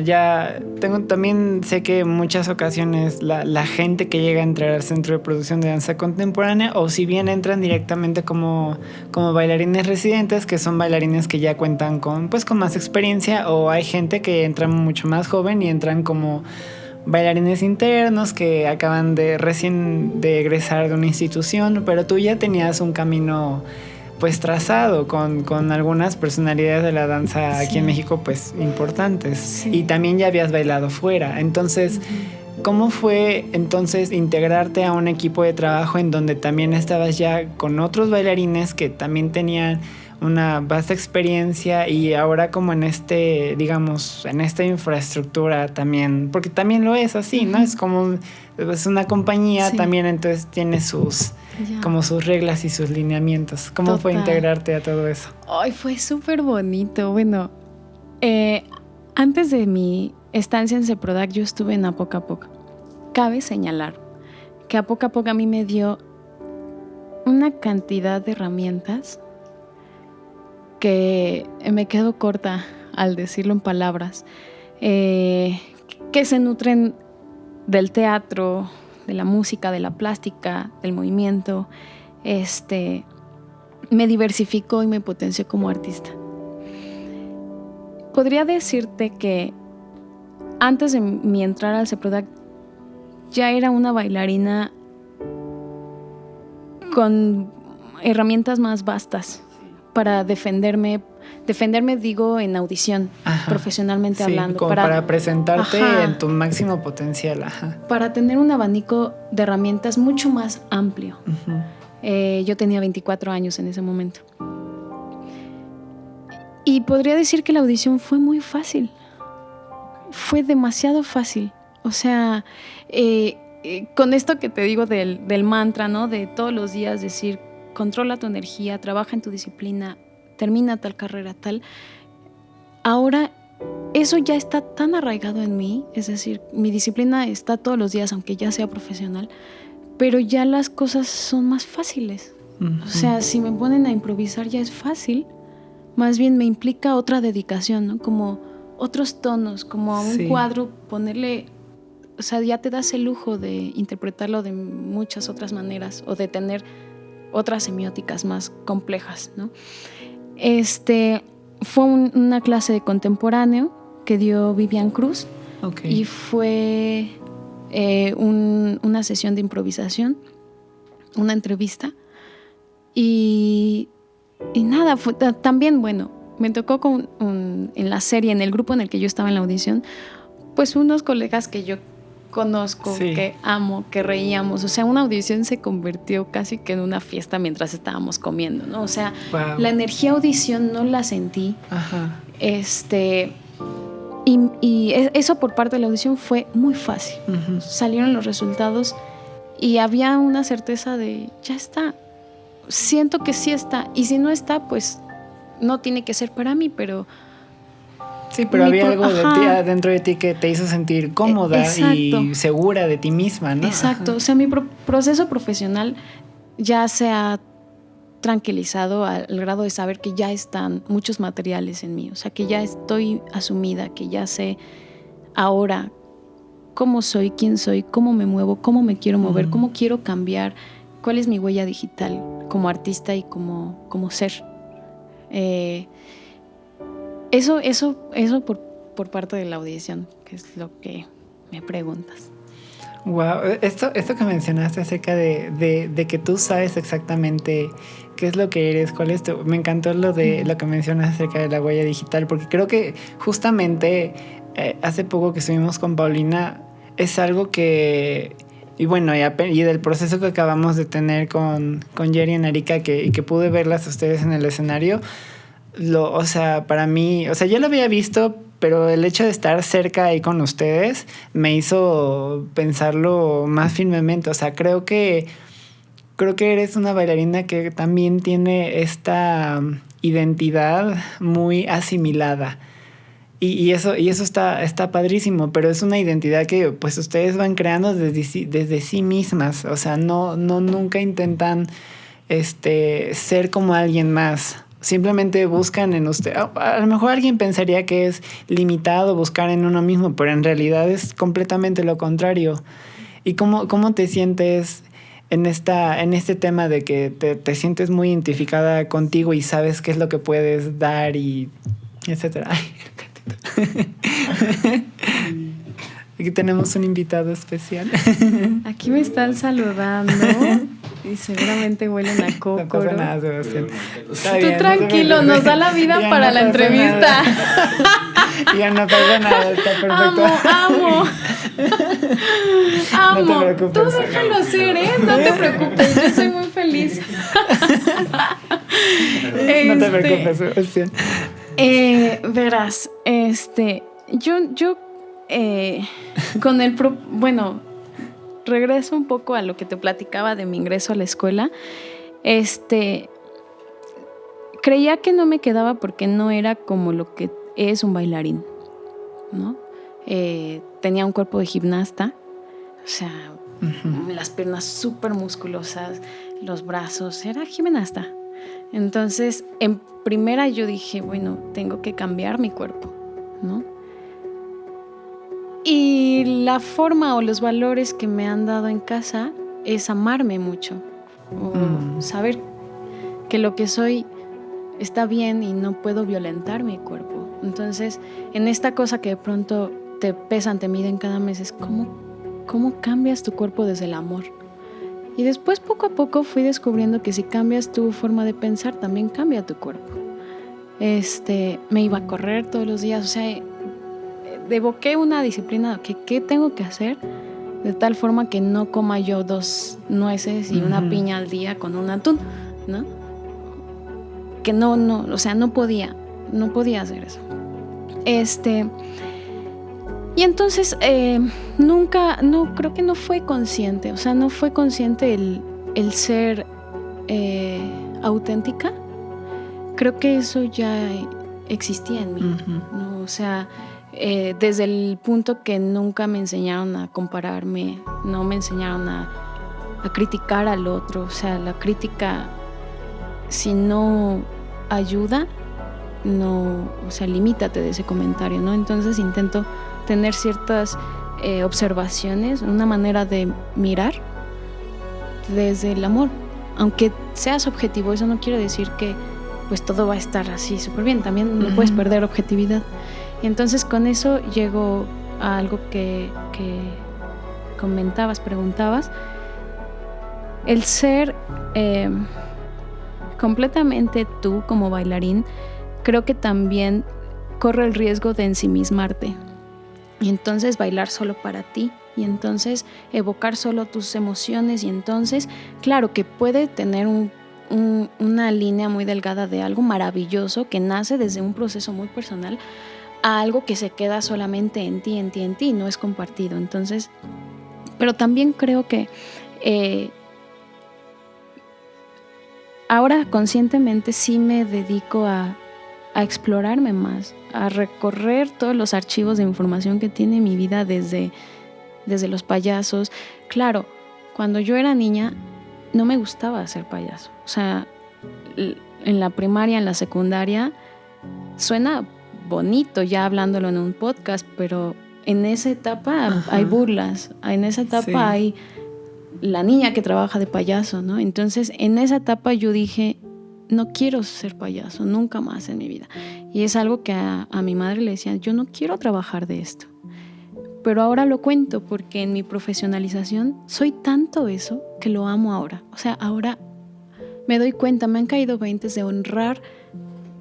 también sé que en muchas ocasiones la gente que llega a entrar al Centro de Producción de Danza Contemporánea, o si bien entran directamente como bailarines residentes, que son bailarines que ya cuentan con más experiencia, o hay gente que entra mucho más joven y entran como bailarines internos que acaban recién de egresar de una institución, pero tú ya tenías un camino trazado con algunas personalidades de la danza aquí en México importantes, y también ya habías bailado fuera. Entonces, ¿cómo fue entonces integrarte a un equipo de trabajo en donde también estabas ya con otros bailarines que también tenían una vasta experiencia, y ahora como en en esta infraestructura también, porque también lo es así, ¿no? Es como es una compañía Sí. también, entonces tiene sus como sus reglas y sus lineamientos. ¿Cómo fue integrarte a todo eso? Ay, fue súper bonito. Bueno, antes de mi estancia en Ceprodac, yo estuve en Apocapoc. Cabe señalar que Apocapoc a mí me dio una cantidad de herramientas que me quedo corta al decirlo en palabras, que se nutren del teatro, de la música, de la plástica, del movimiento. Me diversificó y me potenció como artista. Podría decirte que antes de mi entrar al Ceprodac ya era una bailarina con herramientas más vastas para defenderme digo en audición, profesionalmente hablando. Como para presentarte en tu máximo potencial. Para tener un abanico de herramientas mucho más amplio. Yo tenía 24 años en ese momento. Y podría decir que la audición fue muy fácil. Fue demasiado fácil. O sea, con esto que te digo del mantra, ¿no? De todos los días decir, controla tu energía, trabaja en tu disciplina, termina tal carrera, tal. Ahora, eso ya está tan arraigado en mí, es decir, mi disciplina está todos los días, aunque ya sea profesional, pero ya las cosas son más fáciles. O sea, si me ponen a improvisar ya es fácil, más bien me implica otra dedicación, ¿no? Como otros tonos, como a un cuadro ponerle, o sea, ya te das el lujo de interpretarlo de muchas otras maneras o de tener otras semióticas más complejas, ¿no? Fue una clase de contemporáneo que dio Vivian Cruz. Y fue una sesión de improvisación, una entrevista. Y nada, también, bueno, me tocó en la serie, en el grupo en el que yo estaba en la audición, pues unos colegas que yo conozco, que amo, que reíamos. O sea, una audición se convirtió casi que en una fiesta mientras estábamos comiendo, ¿no? O sea, la energía audición no la sentí. Y eso por parte de la audición fue muy fácil. Salieron los resultados y había una certeza de, ya está. Siento que sí está. Y si no está, pues no tiene que ser para mí, pero... Sí, pero había algo de ti, dentro de ti que te hizo sentir cómoda y segura de ti misma, ¿no? Exacto. O sea, mi proceso profesional ya se ha tranquilizado al grado de saber que ya están muchos materiales en mí. O sea, que ya estoy asumida, que ya sé ahora cómo soy, quién soy, cómo me muevo, cómo me quiero mover, cómo quiero cambiar, cuál es mi huella digital como artista y como ser. Eso por parte de la audición, que es lo que me preguntas. Wow, esto que mencionaste acerca de que tú sabes exactamente qué es lo que eres, cuál es tu... Me encantó lo que mencionas acerca de la huella digital, porque creo que justamente hace poco que estuvimos con Paulina, es algo que... Y bueno, y del proceso que acabamos de tener con Jerry en Arica, que pude verlas a ustedes en el escenario, o sea, para mí, o sea, yo lo había visto, pero el hecho de estar cerca ahí con ustedes me hizo pensarlo más firmemente. O sea, creo que eres una bailarina que también tiene esta identidad muy asimilada. Y eso está padrísimo, pero es una identidad que pues ustedes van creando desde sí mismas. O sea, nunca intentan ser como alguien más. Simplemente buscan en usted. A lo mejor alguien pensaría que es limitado buscar en uno mismo, pero en realidad es completamente lo contrario. ¿Y cómo te sientes en este tema de que te sientes muy identificada contigo y sabes qué es lo que puedes dar y etcétera? Ay, aquí tenemos un invitado especial. Aquí me están saludando y seguramente huelen a cócoro. No pasa nada, Sebastián. Tú tranquilo, nos da la vida para la entrevista. Ya no pasa nada, está perfecto. Amo. No te preocupes. Tú déjalo hacer, no te preocupes, yo soy muy feliz. No te preocupes, Sebastián. Verás, yo con bueno, regreso un poco a lo que te platicaba de mi ingreso a la escuela. Creía que no me quedaba porque no era como lo que es un bailarín, ¿no? Tenía un cuerpo de gimnasta, o sea, las piernas súper musculosas, los brazos, era gimnasta. Entonces, en primera yo dije, bueno, tengo que cambiar mi cuerpo, ¿no? Y la forma o los valores que me han dado en casa es amarme mucho, o saber que lo que soy está bien y no puedo violentar mi cuerpo. Entonces, en esta cosa que de pronto te pesan, te miden cada mes, es cómo cambias tu cuerpo desde el amor. Y después, poco a poco, fui descubriendo que si cambias tu forma de pensar, también cambia tu cuerpo. Me iba a correr todos los días, o sea, evoqué una disciplina que ¿qué tengo que hacer? De tal forma que no coma yo 2 nueces y una piña al día con un atún, ¿no? Que no, o sea, no podía hacer eso. Y entonces creo que no fue consciente, o sea, no fue consciente el ser auténtica. Creo que eso ya existía en mí, ¿no? O sea, desde el punto que nunca me enseñaron a compararme, no me enseñaron a criticar al otro, o sea, la crítica, si no ayuda, no, o sea, limítate de ese comentario, ¿no? Entonces intento tener ciertas observaciones, una manera de mirar desde el amor. Aunque seas objetivo, eso no quiere decir que pues todo va a estar así súper bien, también no puedes perder objetividad. Y entonces con eso llego a algo que comentabas, preguntabas. El ser completamente tú como bailarín, creo que también corre el riesgo de ensimismarte. Y entonces bailar solo para ti. Y entonces evocar solo tus emociones. Y entonces, claro que puede tener una línea muy delgada de algo maravilloso que nace desde un proceso muy personal a algo que se queda solamente en ti, no es compartido. Entonces, pero también creo que ahora conscientemente sí me dedico a explorarme más, a recorrer todos los archivos de información que tiene mi vida desde los payasos. Claro, cuando yo era niña no me gustaba ser payaso. O sea, en la primaria, en la secundaria, suena bonito ya hablándolo en un podcast, pero en esa etapa hay burlas, en esa etapa hay la niña que trabaja de payaso, ¿no? Entonces, en esa etapa yo dije, no quiero ser payaso, nunca más en mi vida. Y es algo que a mi madre le decía, yo no quiero trabajar de esto. Pero ahora lo cuento porque en mi profesionalización soy tanto eso que lo amo ahora. O sea, ahora me doy cuenta, me han caído 20 de honrar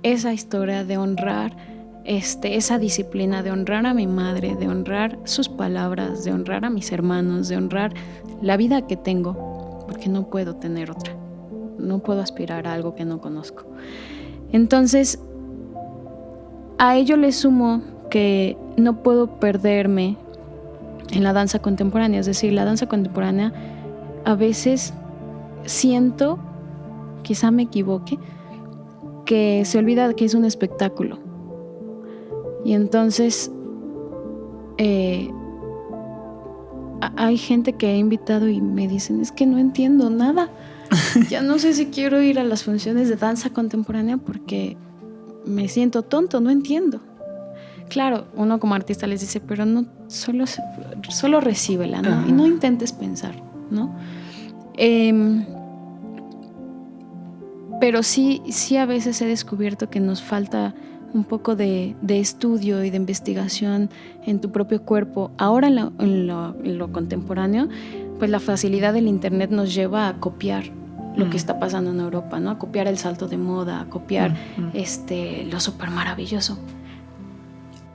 esa historia, de honrar esa disciplina, de honrar a mi madre, de honrar sus palabras, de honrar a mis hermanos, de honrar la vida que tengo, porque no puedo tener otra. No puedo aspirar a algo que no conozco. Entonces, a ello le sumo que no puedo perderme en la danza contemporánea. Es decir, la danza contemporánea a veces siento, quizá me equivoque, que se olvida que es un espectáculo. Y entonces hay gente que he invitado y me dicen, es que no entiendo nada. Ya no sé si quiero ir a las funciones de danza contemporánea porque me siento tonto, no entiendo. Claro, uno como artista les dice, pero no, solo recíbela, ¿no? Y no intentes pensar, ¿no? Pero sí a veces he descubierto que nos falta un poco de estudio y de investigación en tu propio cuerpo. Ahora en lo contemporáneo, pues la facilidad del internet nos lleva a copiar lo que está pasando en Europa, ¿no? A copiar el salto de moda, a copiar lo súper maravilloso.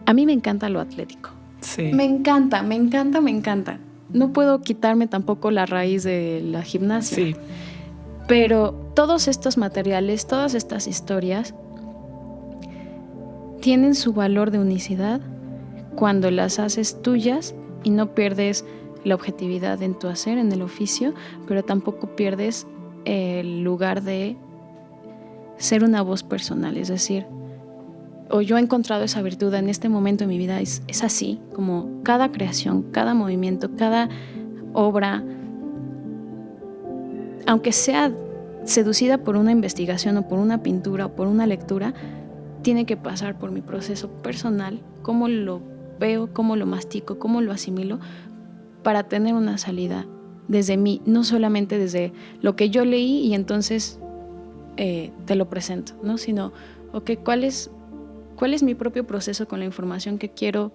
A mí me encanta lo atlético. Sí. Me encanta. No puedo quitarme tampoco la raíz de la gimnasia. Sí. Pero todos estos materiales, todas estas historias tienen su valor de unicidad cuando las haces tuyas y no pierdes la objetividad en tu hacer, en el oficio, pero tampoco pierdes el lugar de ser una voz personal. Es decir, o yo he encontrado esa virtud en este momento de mi vida, es así, como cada creación, cada movimiento, cada obra, aunque sea seducida por una investigación o por una pintura o por una lectura, tiene que pasar por mi proceso personal, cómo lo veo, cómo lo mastico, cómo lo asimilo, para tener una salida desde mí, no solamente desde lo que yo leí y entonces te lo presento, ¿no? Sino, okay, ¿cuál es mi propio proceso con la información que quiero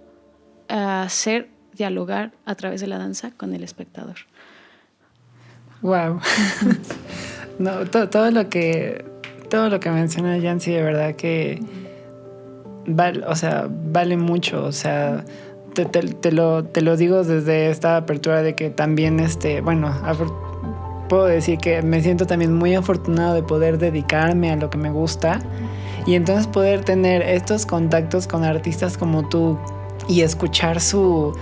hacer dialogar a través de la danza con el espectador? Wow. No, todo lo que menciona Yancy, de verdad que vale mucho. O sea, te lo digo desde esta apertura de que también puedo decir que me siento también muy afortunado de poder dedicarme a lo que me gusta y entonces poder tener estos contactos con artistas como tú y escuchar su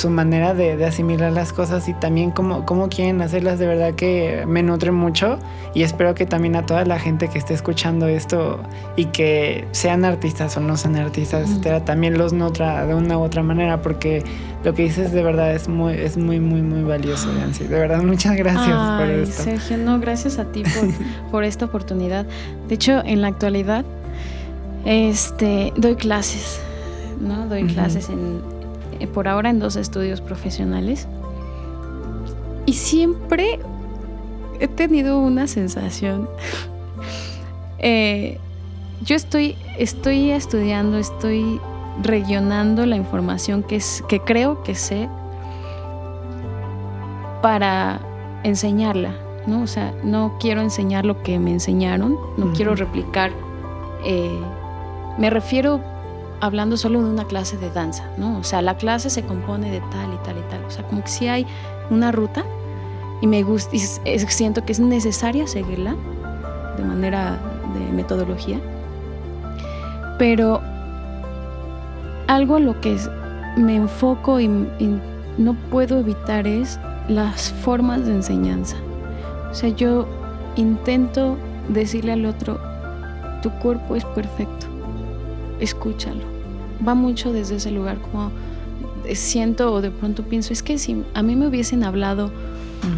manera de asimilar las cosas y también cómo quieren hacerlas. De verdad que me nutre mucho y espero que también a toda la gente que esté escuchando esto y que sean artistas o no sean artistas, etcétera, también los nutra de una u otra manera, porque lo que dices de verdad es muy, muy, muy valioso, Yancy. De verdad, muchas gracias por esto. Sergio, no, gracias a ti por esta oportunidad. De hecho, en la actualidad doy clases, ¿no? Doy clases por ahora en 2 estudios profesionales y siempre he tenido una sensación. Yo estoy estudiando, estoy rellenando la información que creo que sé para enseñarla, ¿no? O sea, no quiero enseñar lo que me enseñaron, no quiero replicar. Me refiero hablando solo de una clase de danza, ¿no? O sea, la clase se compone de tal y tal y tal. O sea, como que sí hay una ruta y me gusta, y siento que es necesaria seguirla de manera de metodología. Pero algo a lo que me enfoco y no puedo evitar es las formas de enseñanza. O sea, yo intento decirle al otro, tu cuerpo es perfecto, escúchalo. Va mucho desde ese lugar, como siento o de pronto pienso, es que si a mí me hubiesen hablado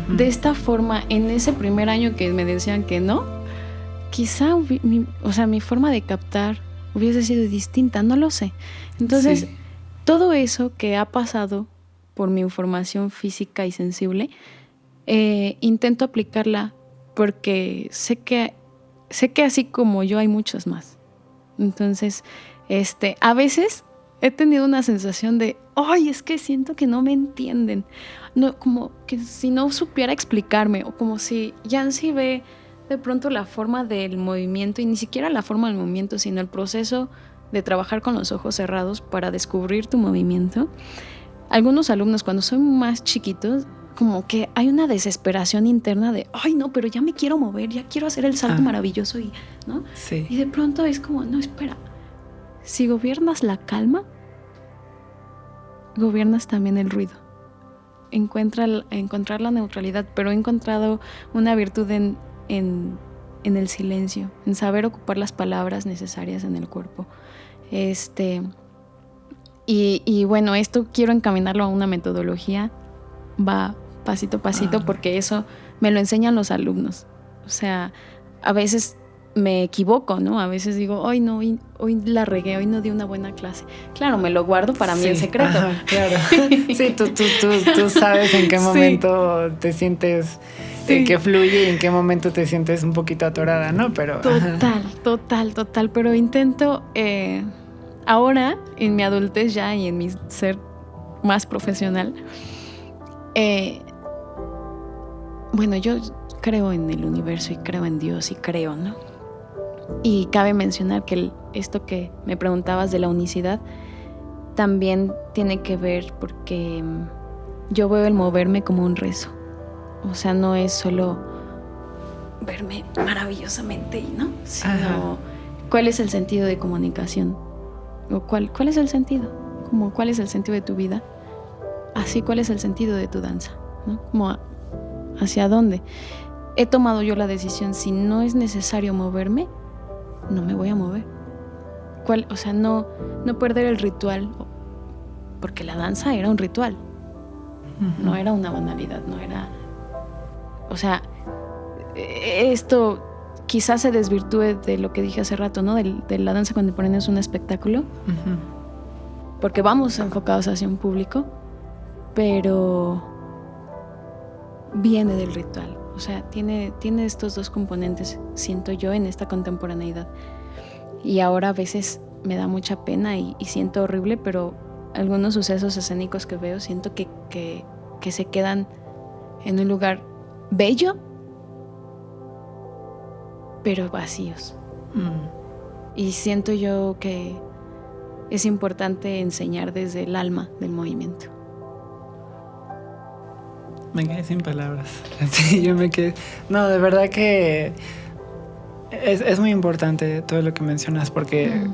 de esta forma en ese primer año que me decían que no, quizá mi forma de captar hubiese sido distinta, no lo sé. Entonces, todo eso que ha pasado por mi información física y sensible, intento aplicarla porque sé que así como yo hay muchos más. Entonces, a veces he tenido una sensación de, ay, es que siento que no me entienden. No, como que si no supiera explicarme, o como si Yancy ve de pronto la forma del movimiento, y ni siquiera la forma del movimiento, sino el proceso de trabajar con los ojos cerrados para descubrir tu movimiento. Algunos alumnos, cuando son más chiquitos, como que hay una desesperación interna de, ay, no, pero ya me quiero mover, ya quiero hacer el salto maravilloso, ¿no? Sí. Y de pronto es como, no, espera, si gobiernas la calma, gobiernas también el ruido. Encontrar la neutralidad, pero he encontrado una virtud en el silencio, en saber ocupar las palabras necesarias en el cuerpo. Y bueno, esto quiero encaminarlo a una metodología, va pasito a pasito, porque eso me lo enseñan los alumnos. O sea, a veces me equivoco, ¿no? A veces digo, hoy no, hoy la regué, hoy no di una buena clase. Claro, me lo guardo para mí en secreto. Ajá, claro. Sí, tú sabes en qué momento te sientes que fluye y en qué momento te sientes un poquito atorada, ¿no? Pero Total. Pero intento ahora, en mi adultez ya y en mi ser más profesional, bueno, yo creo en el universo y creo en Dios y creo, ¿no? Y cabe mencionar que esto que me preguntabas de la unicidad también tiene que ver porque yo veo el moverme como un rezo. O sea, no es solo verme maravillosamente, ¿no? Sino cuál es el sentido de comunicación. O cuál es el sentido. Como cuál es el sentido de tu vida. así, ¿cuál es el sentido de tu danza? ¿No? Como, ¿hacia dónde? He tomado yo la decisión, si no es necesario moverme, no me voy a mover. O sea, no perder el ritual, porque la danza era un ritual, no era una banalidad, no era... O sea, esto quizás se desvirtúe de lo que dije hace rato, ¿no? De la danza contemporánea es un espectáculo, porque vamos enfocados hacia un público, pero viene del ritual. O sea, tiene estos dos componentes, siento yo, en esta contemporaneidad. Y ahora a veces me da mucha pena y siento horrible, pero algunos sucesos escénicos que veo siento que se quedan en un lugar bello, pero vacíos. Y siento yo que es importante enseñar desde el alma del movimiento. Me quedé sin palabras. Sí, yo me quedé... No, de verdad que es muy importante todo lo que mencionas, porque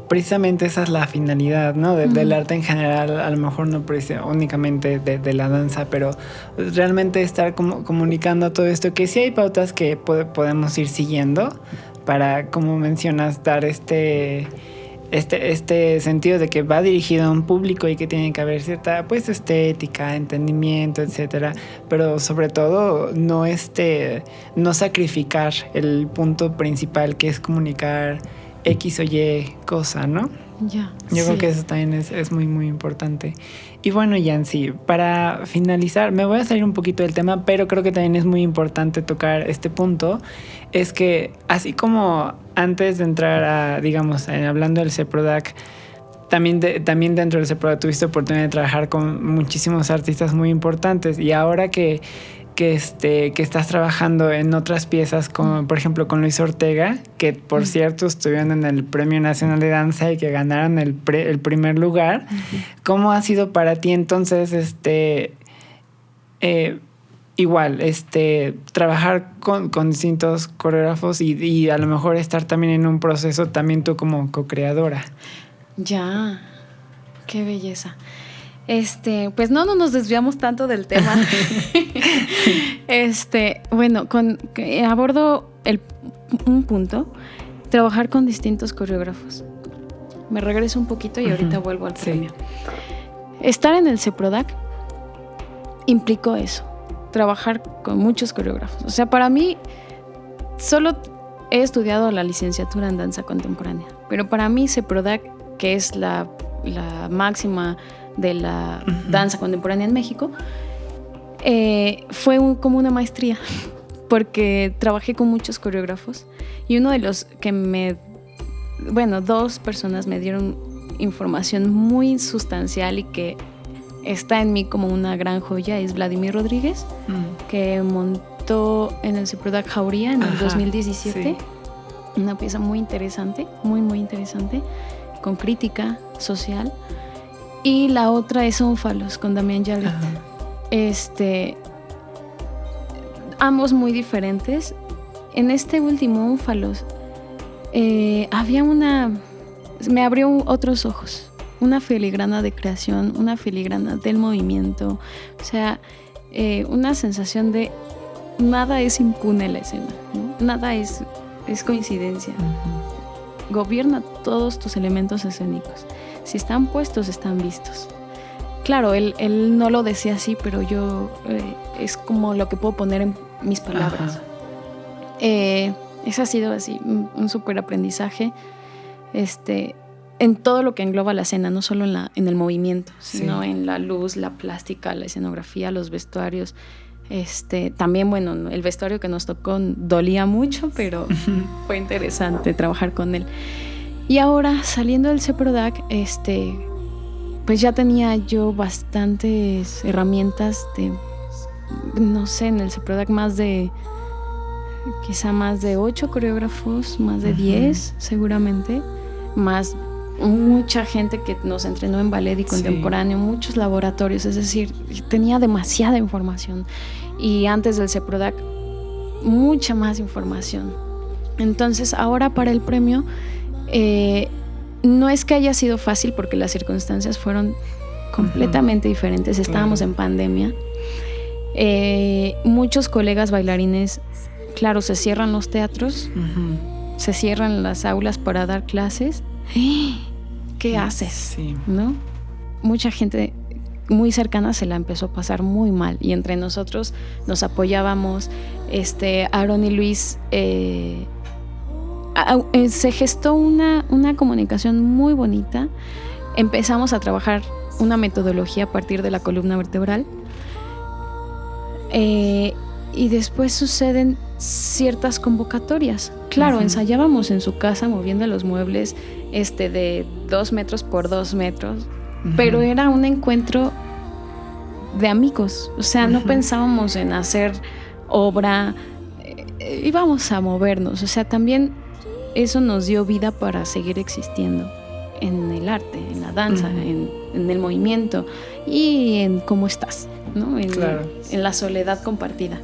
precisamente esa es la finalidad, ¿no? Del arte en general, a lo mejor no únicamente de la danza, pero realmente estar comunicando todo esto, que sí hay pautas que podemos ir siguiendo para, como mencionas, dar este sentido de que va dirigido a un público y que tiene que haber cierta, pues, estética, entendimiento, etcétera, pero sobre todo no sacrificar el punto principal, que es comunicar X o Y cosa, ¿no? Ya. Yo creo que eso también es muy, muy importante. Y bueno, Yancy, para finalizar, me voy a salir un poquito del tema, pero creo que también es muy importante tocar este punto. Es que así como antes de entrar a, digamos, hablando del CEPRODAC, también dentro del CEPRODAC tuviste oportunidad de trabajar con muchísimos artistas muy importantes, y ahora que estás trabajando en otras piezas, como por ejemplo con Luis Ortega, que por cierto estuvieron en el Premio Nacional de Danza y que ganaron el primer lugar. ¿Cómo ha sido para ti entonces igual trabajar con distintos coreógrafos y a lo mejor estar también en un proceso también tú como co-creadora? Ya, qué belleza. Pues no nos desviamos tanto del tema. Bueno, abordo un punto, trabajar con distintos coreógrafos. Me regreso un poquito y ahorita vuelvo al premio. Estar en el CEPRODAC implicó eso, trabajar con muchos coreógrafos. O sea, para mí, solo he estudiado la licenciatura en danza contemporánea, pero para mí CEPRODAC, que es la máxima de la danza contemporánea en México, fue como una maestría, porque trabajé con muchos coreógrafos y uno de los que dos personas me dieron información muy sustancial y que está en mí como una gran joya, es Vladimir Rodríguez, que montó en el CEPRODAC Jauría en el 2017, una pieza muy interesante, muy, muy interesante, con crítica social. Y la otra es Ónfalos, con Damián Yalit. Ambos muy diferentes. En este último, Ónfalos, me abrió otros ojos. Una filigrana de creación, una filigrana del movimiento. O sea, una sensación de nada es impune en la escena, ¿no? Nada es coincidencia. Gobierna todos tus elementos escénicos. Si están puestos, están vistos. Claro, él no lo decía así, pero yo es como lo que puedo poner en mis palabras. Ese ha sido así un súper aprendizaje en todo lo que engloba la escena, no solo en el movimiento, sino en la luz, la plástica, la escenografía, los vestuarios. También, bueno, el vestuario que nos tocó dolía mucho, pero fue interesante trabajar con él. Y ahora, saliendo del CEPRODAC, pues ya tenía yo bastantes herramientas no sé, en el CEPRODAC quizá más de 8 coreógrafos, más de 10 seguramente, más mucha gente que nos entrenó en ballet y contemporáneo, muchos laboratorios, es decir, tenía demasiada información. Y antes del CEPRODAC, mucha más información. Entonces, ahora para el premio, no es que haya sido fácil, porque las circunstancias fueron completamente diferentes. Estábamos en pandemia. Muchos colegas bailarines, claro, se cierran los teatros, se cierran las aulas para dar clases. ¿Qué haces? Sí. ¿No? Mucha gente muy cercana se la empezó a pasar muy mal y entre nosotros nos apoyábamos. Aaron y Luis, se gestó una comunicación muy bonita. Empezamos a trabajar una metodología a partir de la columna vertebral, y después suceden ciertas convocatorias. Claro, ensayábamos en su casa moviendo los muebles de 2 metros por 2 metros, pero era un encuentro de amigos. O sea, no pensábamos en hacer obra, íbamos a movernos. O sea, también eso nos dio vida para seguir existiendo en el arte, en la danza, en el movimiento y en cómo estás, ¿no? En la soledad compartida.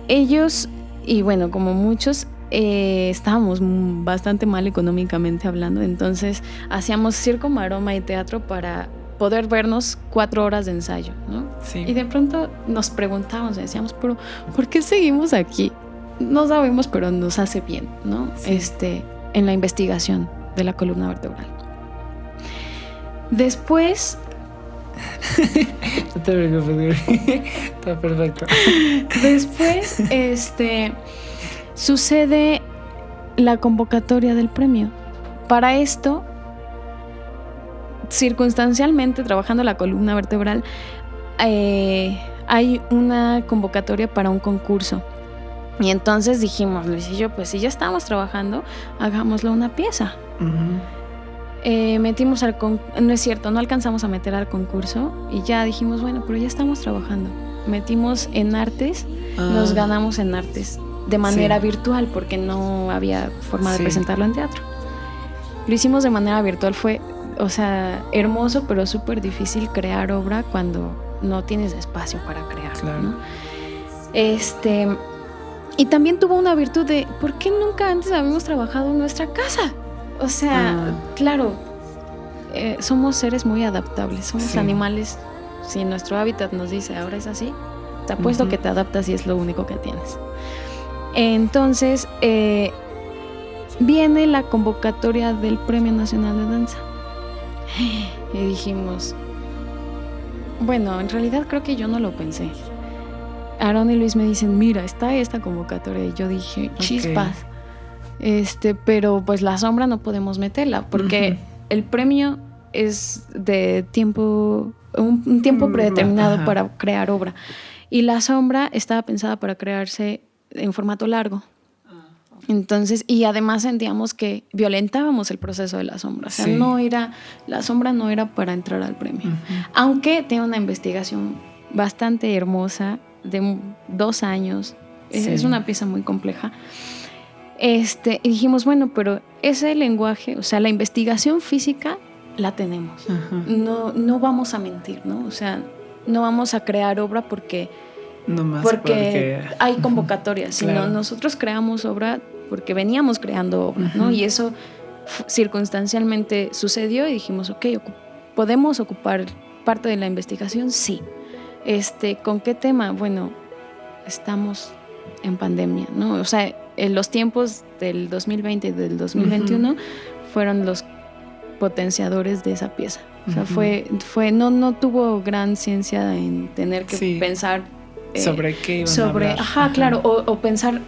Ellos, y bueno, como muchos, estábamos bastante mal económicamente hablando, entonces hacíamos circo, maroma y teatro para poder vernos 4 horas de ensayo, ¿no? Sí. Y de pronto nos preguntábamos, decíamos, pero ¿por qué seguimos aquí? No sabemos, pero nos hace bien, ¿no? Sí. En la investigación de la columna vertebral. Después... No te preocupes, está perfecto. Después, sucede la convocatoria del premio. Para esto, circunstancialmente, trabajando la columna vertebral, hay una convocatoria para un concurso. Y entonces dijimos, Luis y yo, pues si ya estábamos trabajando, hagámoslo una pieza. Metimos no es cierto, no alcanzamos a meter al concurso y ya dijimos, bueno, pero ya estamos trabajando. Metimos en artes, nos ganamos en artes de manera virtual porque no había forma de presentarlo en teatro. Lo hicimos de manera virtual, fue, o sea, hermoso, pero súper difícil crear obra cuando no tienes espacio para crear, claro, ¿no? Y también tuvo una virtud de, ¿por qué nunca antes habíamos trabajado en nuestra casa? O sea, claro, somos seres muy adaptables, somos animales. Si nuestro hábitat nos dice ahora es así, te apuesto que te adaptas y es lo único que tienes. Entonces, viene la convocatoria del Premio Nacional de Danza. Y dijimos, bueno, en realidad creo que yo no lo pensé. Aaron y Luis me dicen, mira, está esta convocatoria. Y yo dije, chispas. Pero pues la sombra no podemos meterla porque el premio es de tiempo, un tiempo predeterminado para crear obra. Y la sombra estaba pensada para crearse en formato largo. Entonces, y además sentíamos que violentábamos el proceso de la sombra. O sea, la sombra no era para entrar al premio. Aunque tiene una investigación bastante hermosa de 2 años. Es una pieza muy compleja. Y dijimos, bueno, pero ese lenguaje, o sea, la investigación física la tenemos. No vamos a mentir, ¿no? O sea, no vamos a crear obra porque hay convocatorias, sino nosotros creamos obra porque veníamos creando obra, ¿no? Y eso circunstancialmente sucedió y dijimos, ok, ¿podemos ocupar parte de la investigación? Sí. ¿Con qué tema? Bueno, estamos en pandemia, ¿no? O sea, los tiempos del 2020 y del 2021 fueron los potenciadores de esa pieza. O sea, no tuvo gran ciencia en tener que pensar sobre qué iban a hablar. Claro, o pensar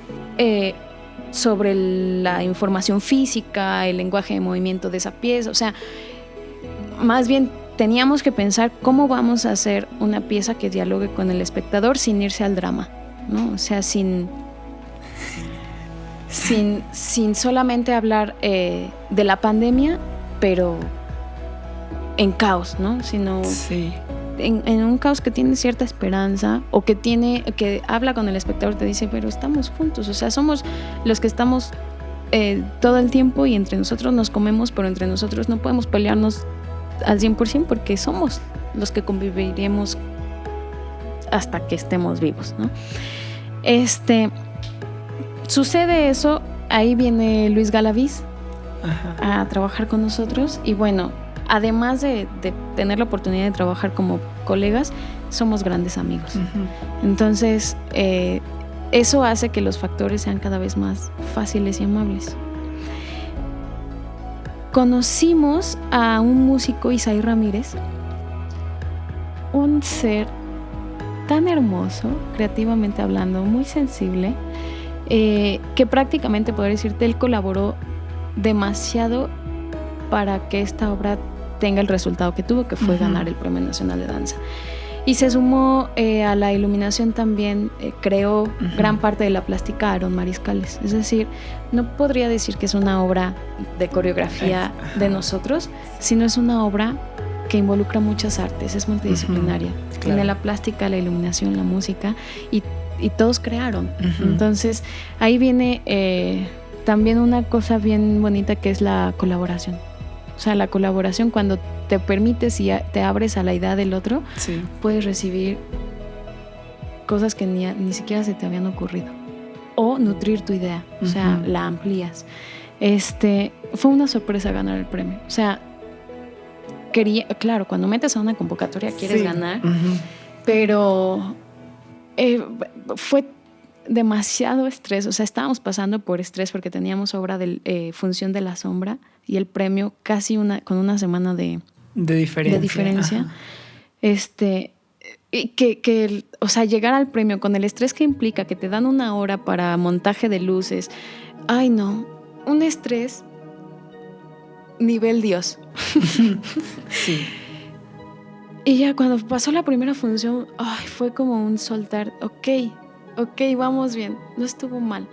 sobre la información física, el lenguaje de movimiento de esa pieza. O sea, más bien teníamos que pensar cómo vamos a hacer una pieza que dialogue con el espectador sin irse al drama, ¿no? O sea, sin solamente hablar de la pandemia, pero en caos, ¿no? Sino en un caos que tiene cierta esperanza o que habla con el espectador, te dice, pero estamos juntos, o sea, somos los que estamos todo el tiempo y entre nosotros nos comemos, pero entre nosotros no podemos pelearnos al 100% porque somos los que conviviremos hasta que estemos vivos, ¿no? Sucede eso, ahí viene Luis Galaviz a trabajar con nosotros. Y bueno, además de tener la oportunidad de trabajar como colegas, somos grandes amigos. Entonces, eso hace que los factores sean cada vez más fáciles y amables. Conocimos a un músico, Isaí Ramírez, un ser tan hermoso, creativamente hablando, muy sensible, que prácticamente, podría decirte, él colaboró demasiado para que esta obra tenga el resultado que tuvo, que fue ganar el Premio Nacional de Danza. Y se sumó a la iluminación también, creó gran parte de la plástica Aaron Mariscales. Es decir, no podría decir que es una obra de coreografía de nosotros, sino es una obra que involucra muchas artes, es multidisciplinaria. Tiene la plástica, la iluminación, la música, y todos crearon. Entonces, ahí viene también una cosa bien bonita, que es la colaboración. O sea, la colaboración, cuando te permites y te abres a la idea del otro, puedes recibir cosas que ni siquiera se te habían ocurrido. O nutrir tu idea, o sea, la amplías. Fue una sorpresa ganar el premio. O sea, claro, cuando metes a una convocatoria quieres ganar, pero fue demasiado estrés. O sea, estábamos pasando por estrés porque teníamos obra de Función de la Sombra y el premio casi con una semana de diferencia. Y o sea, llegar al premio con el estrés que implica, que te dan una hora para montaje de luces. Ay, no, un estrés nivel Dios. Sí. Y ya cuando pasó la primera función, fue como un soltar. Ok, vamos bien, no estuvo mal.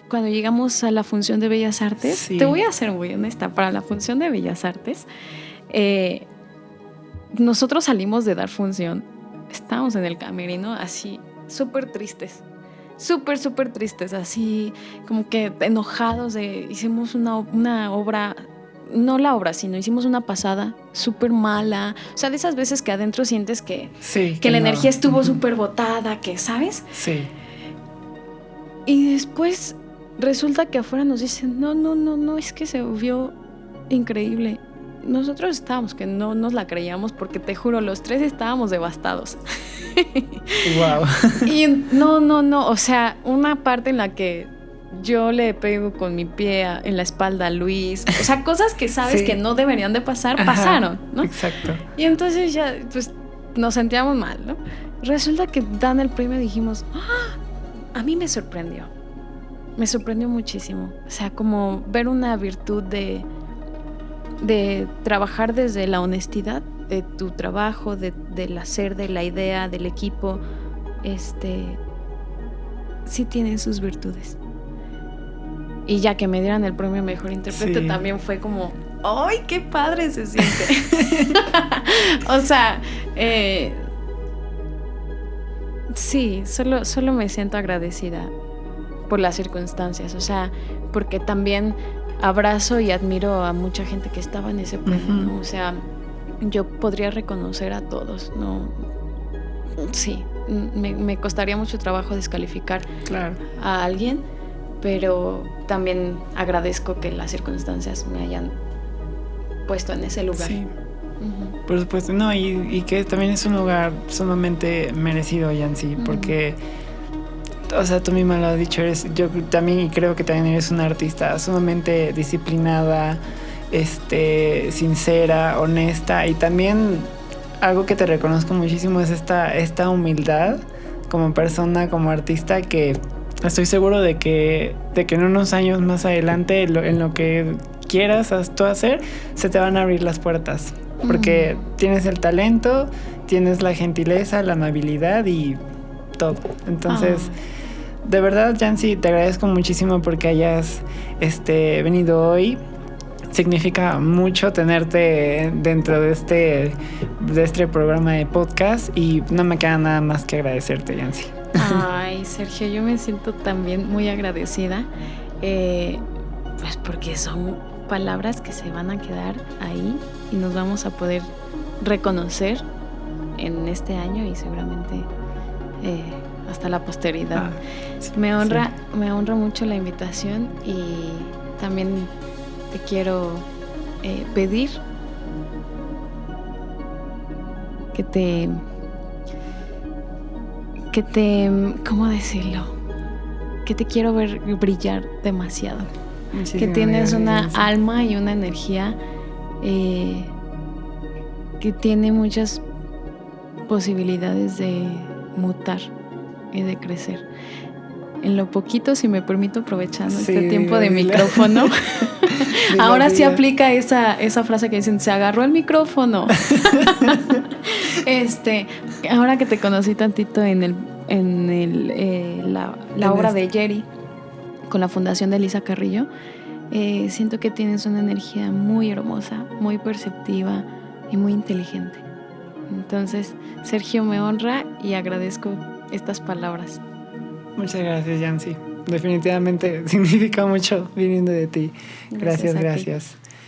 Cuando llegamos a la función de Bellas Artes, te voy a ser muy honesta, para la función de Bellas Artes, nosotros salimos de dar función, estábamos en el camerino así, súper tristes, súper tristes, así como que enojados hicimos una obra, no la obra, sino hicimos una pasada súper mala. O sea, de esas veces que adentro sientes que la energía estuvo súper botada, que, ¿sabes? Sí. Y después resulta que afuera nos dicen, no, es que se vio increíble. Nosotros estábamos que no nos la creíamos, porque te juro, los tres estábamos devastados. Wow. Y no, o sea, una parte en la que yo le pego con mi pie en la espalda a Luis, o sea, cosas que sabes que no deberían de pasar, pasaron, ¿no? Exacto. Y entonces ya, pues, nos sentíamos mal, ¿no? Resulta que dan el premio y dijimos, a mí me sorprendió muchísimo. O sea, como ver una virtud de trabajar desde la honestidad de tu trabajo, del hacer, de la idea, del equipo, sí tienen sus virtudes. Y ya que me dieran el premio Mejor Intérprete, también fue como, ¡ay, qué padre se siente! O sea, sí, solo me siento agradecida por las circunstancias. O sea, porque también abrazo y admiro a mucha gente que estaba en ese premio, ¿no? O sea, yo podría reconocer a todos, ¿no? Sí, me costaría mucho trabajo descalificar a alguien, pero también agradezco que las circunstancias me hayan puesto en ese lugar. Sí, por supuesto. No, y que también es un lugar sumamente merecido, Yancy, porque, o sea, tú misma lo has dicho, yo también, y creo que también eres una artista sumamente disciplinada, sincera, honesta, y también algo que te reconozco muchísimo es esta humildad como persona, como artista, que estoy seguro de que en unos años más adelante, en lo que quieras tú hacer, se te van a abrir las puertas. Porque tienes el talento, tienes la gentileza, la amabilidad y todo. Entonces, de verdad, Yancy, te agradezco muchísimo porque hayas venido hoy. Significa mucho tenerte dentro de este programa de podcast, y no me queda nada más que agradecerte, Yancy. Ay, Sergio, yo me siento también muy agradecida, pues porque son palabras que se van a quedar ahí y nos vamos a poder reconocer en este año y seguramente hasta la posteridad. Sí, me honra mucho la invitación, y también te quiero pedir que te, ¿cómo decirlo? Que te quiero ver brillar demasiado. Muchísimas Que tienes gracias, una Yancy. alma y una energía que tiene muchas posibilidades de mutar y de crecer. En lo poquito, si me permito, aprovechando Sí, este tiempo de dila. micrófono, Dila, ahora sí dila. aplica esa frase que dicen, se agarró el micrófono. Ahora que te conocí tantito en la obra de Jerry, con la fundación de Elisa Carrillo, siento que tienes una energía muy hermosa, muy perceptiva y muy inteligente. Entonces, Sergio, me honra y agradezco estas palabras. Muchas gracias, Yancy. Definitivamente significa mucho viniendo de ti. Gracias Gracias, a ti. gracias.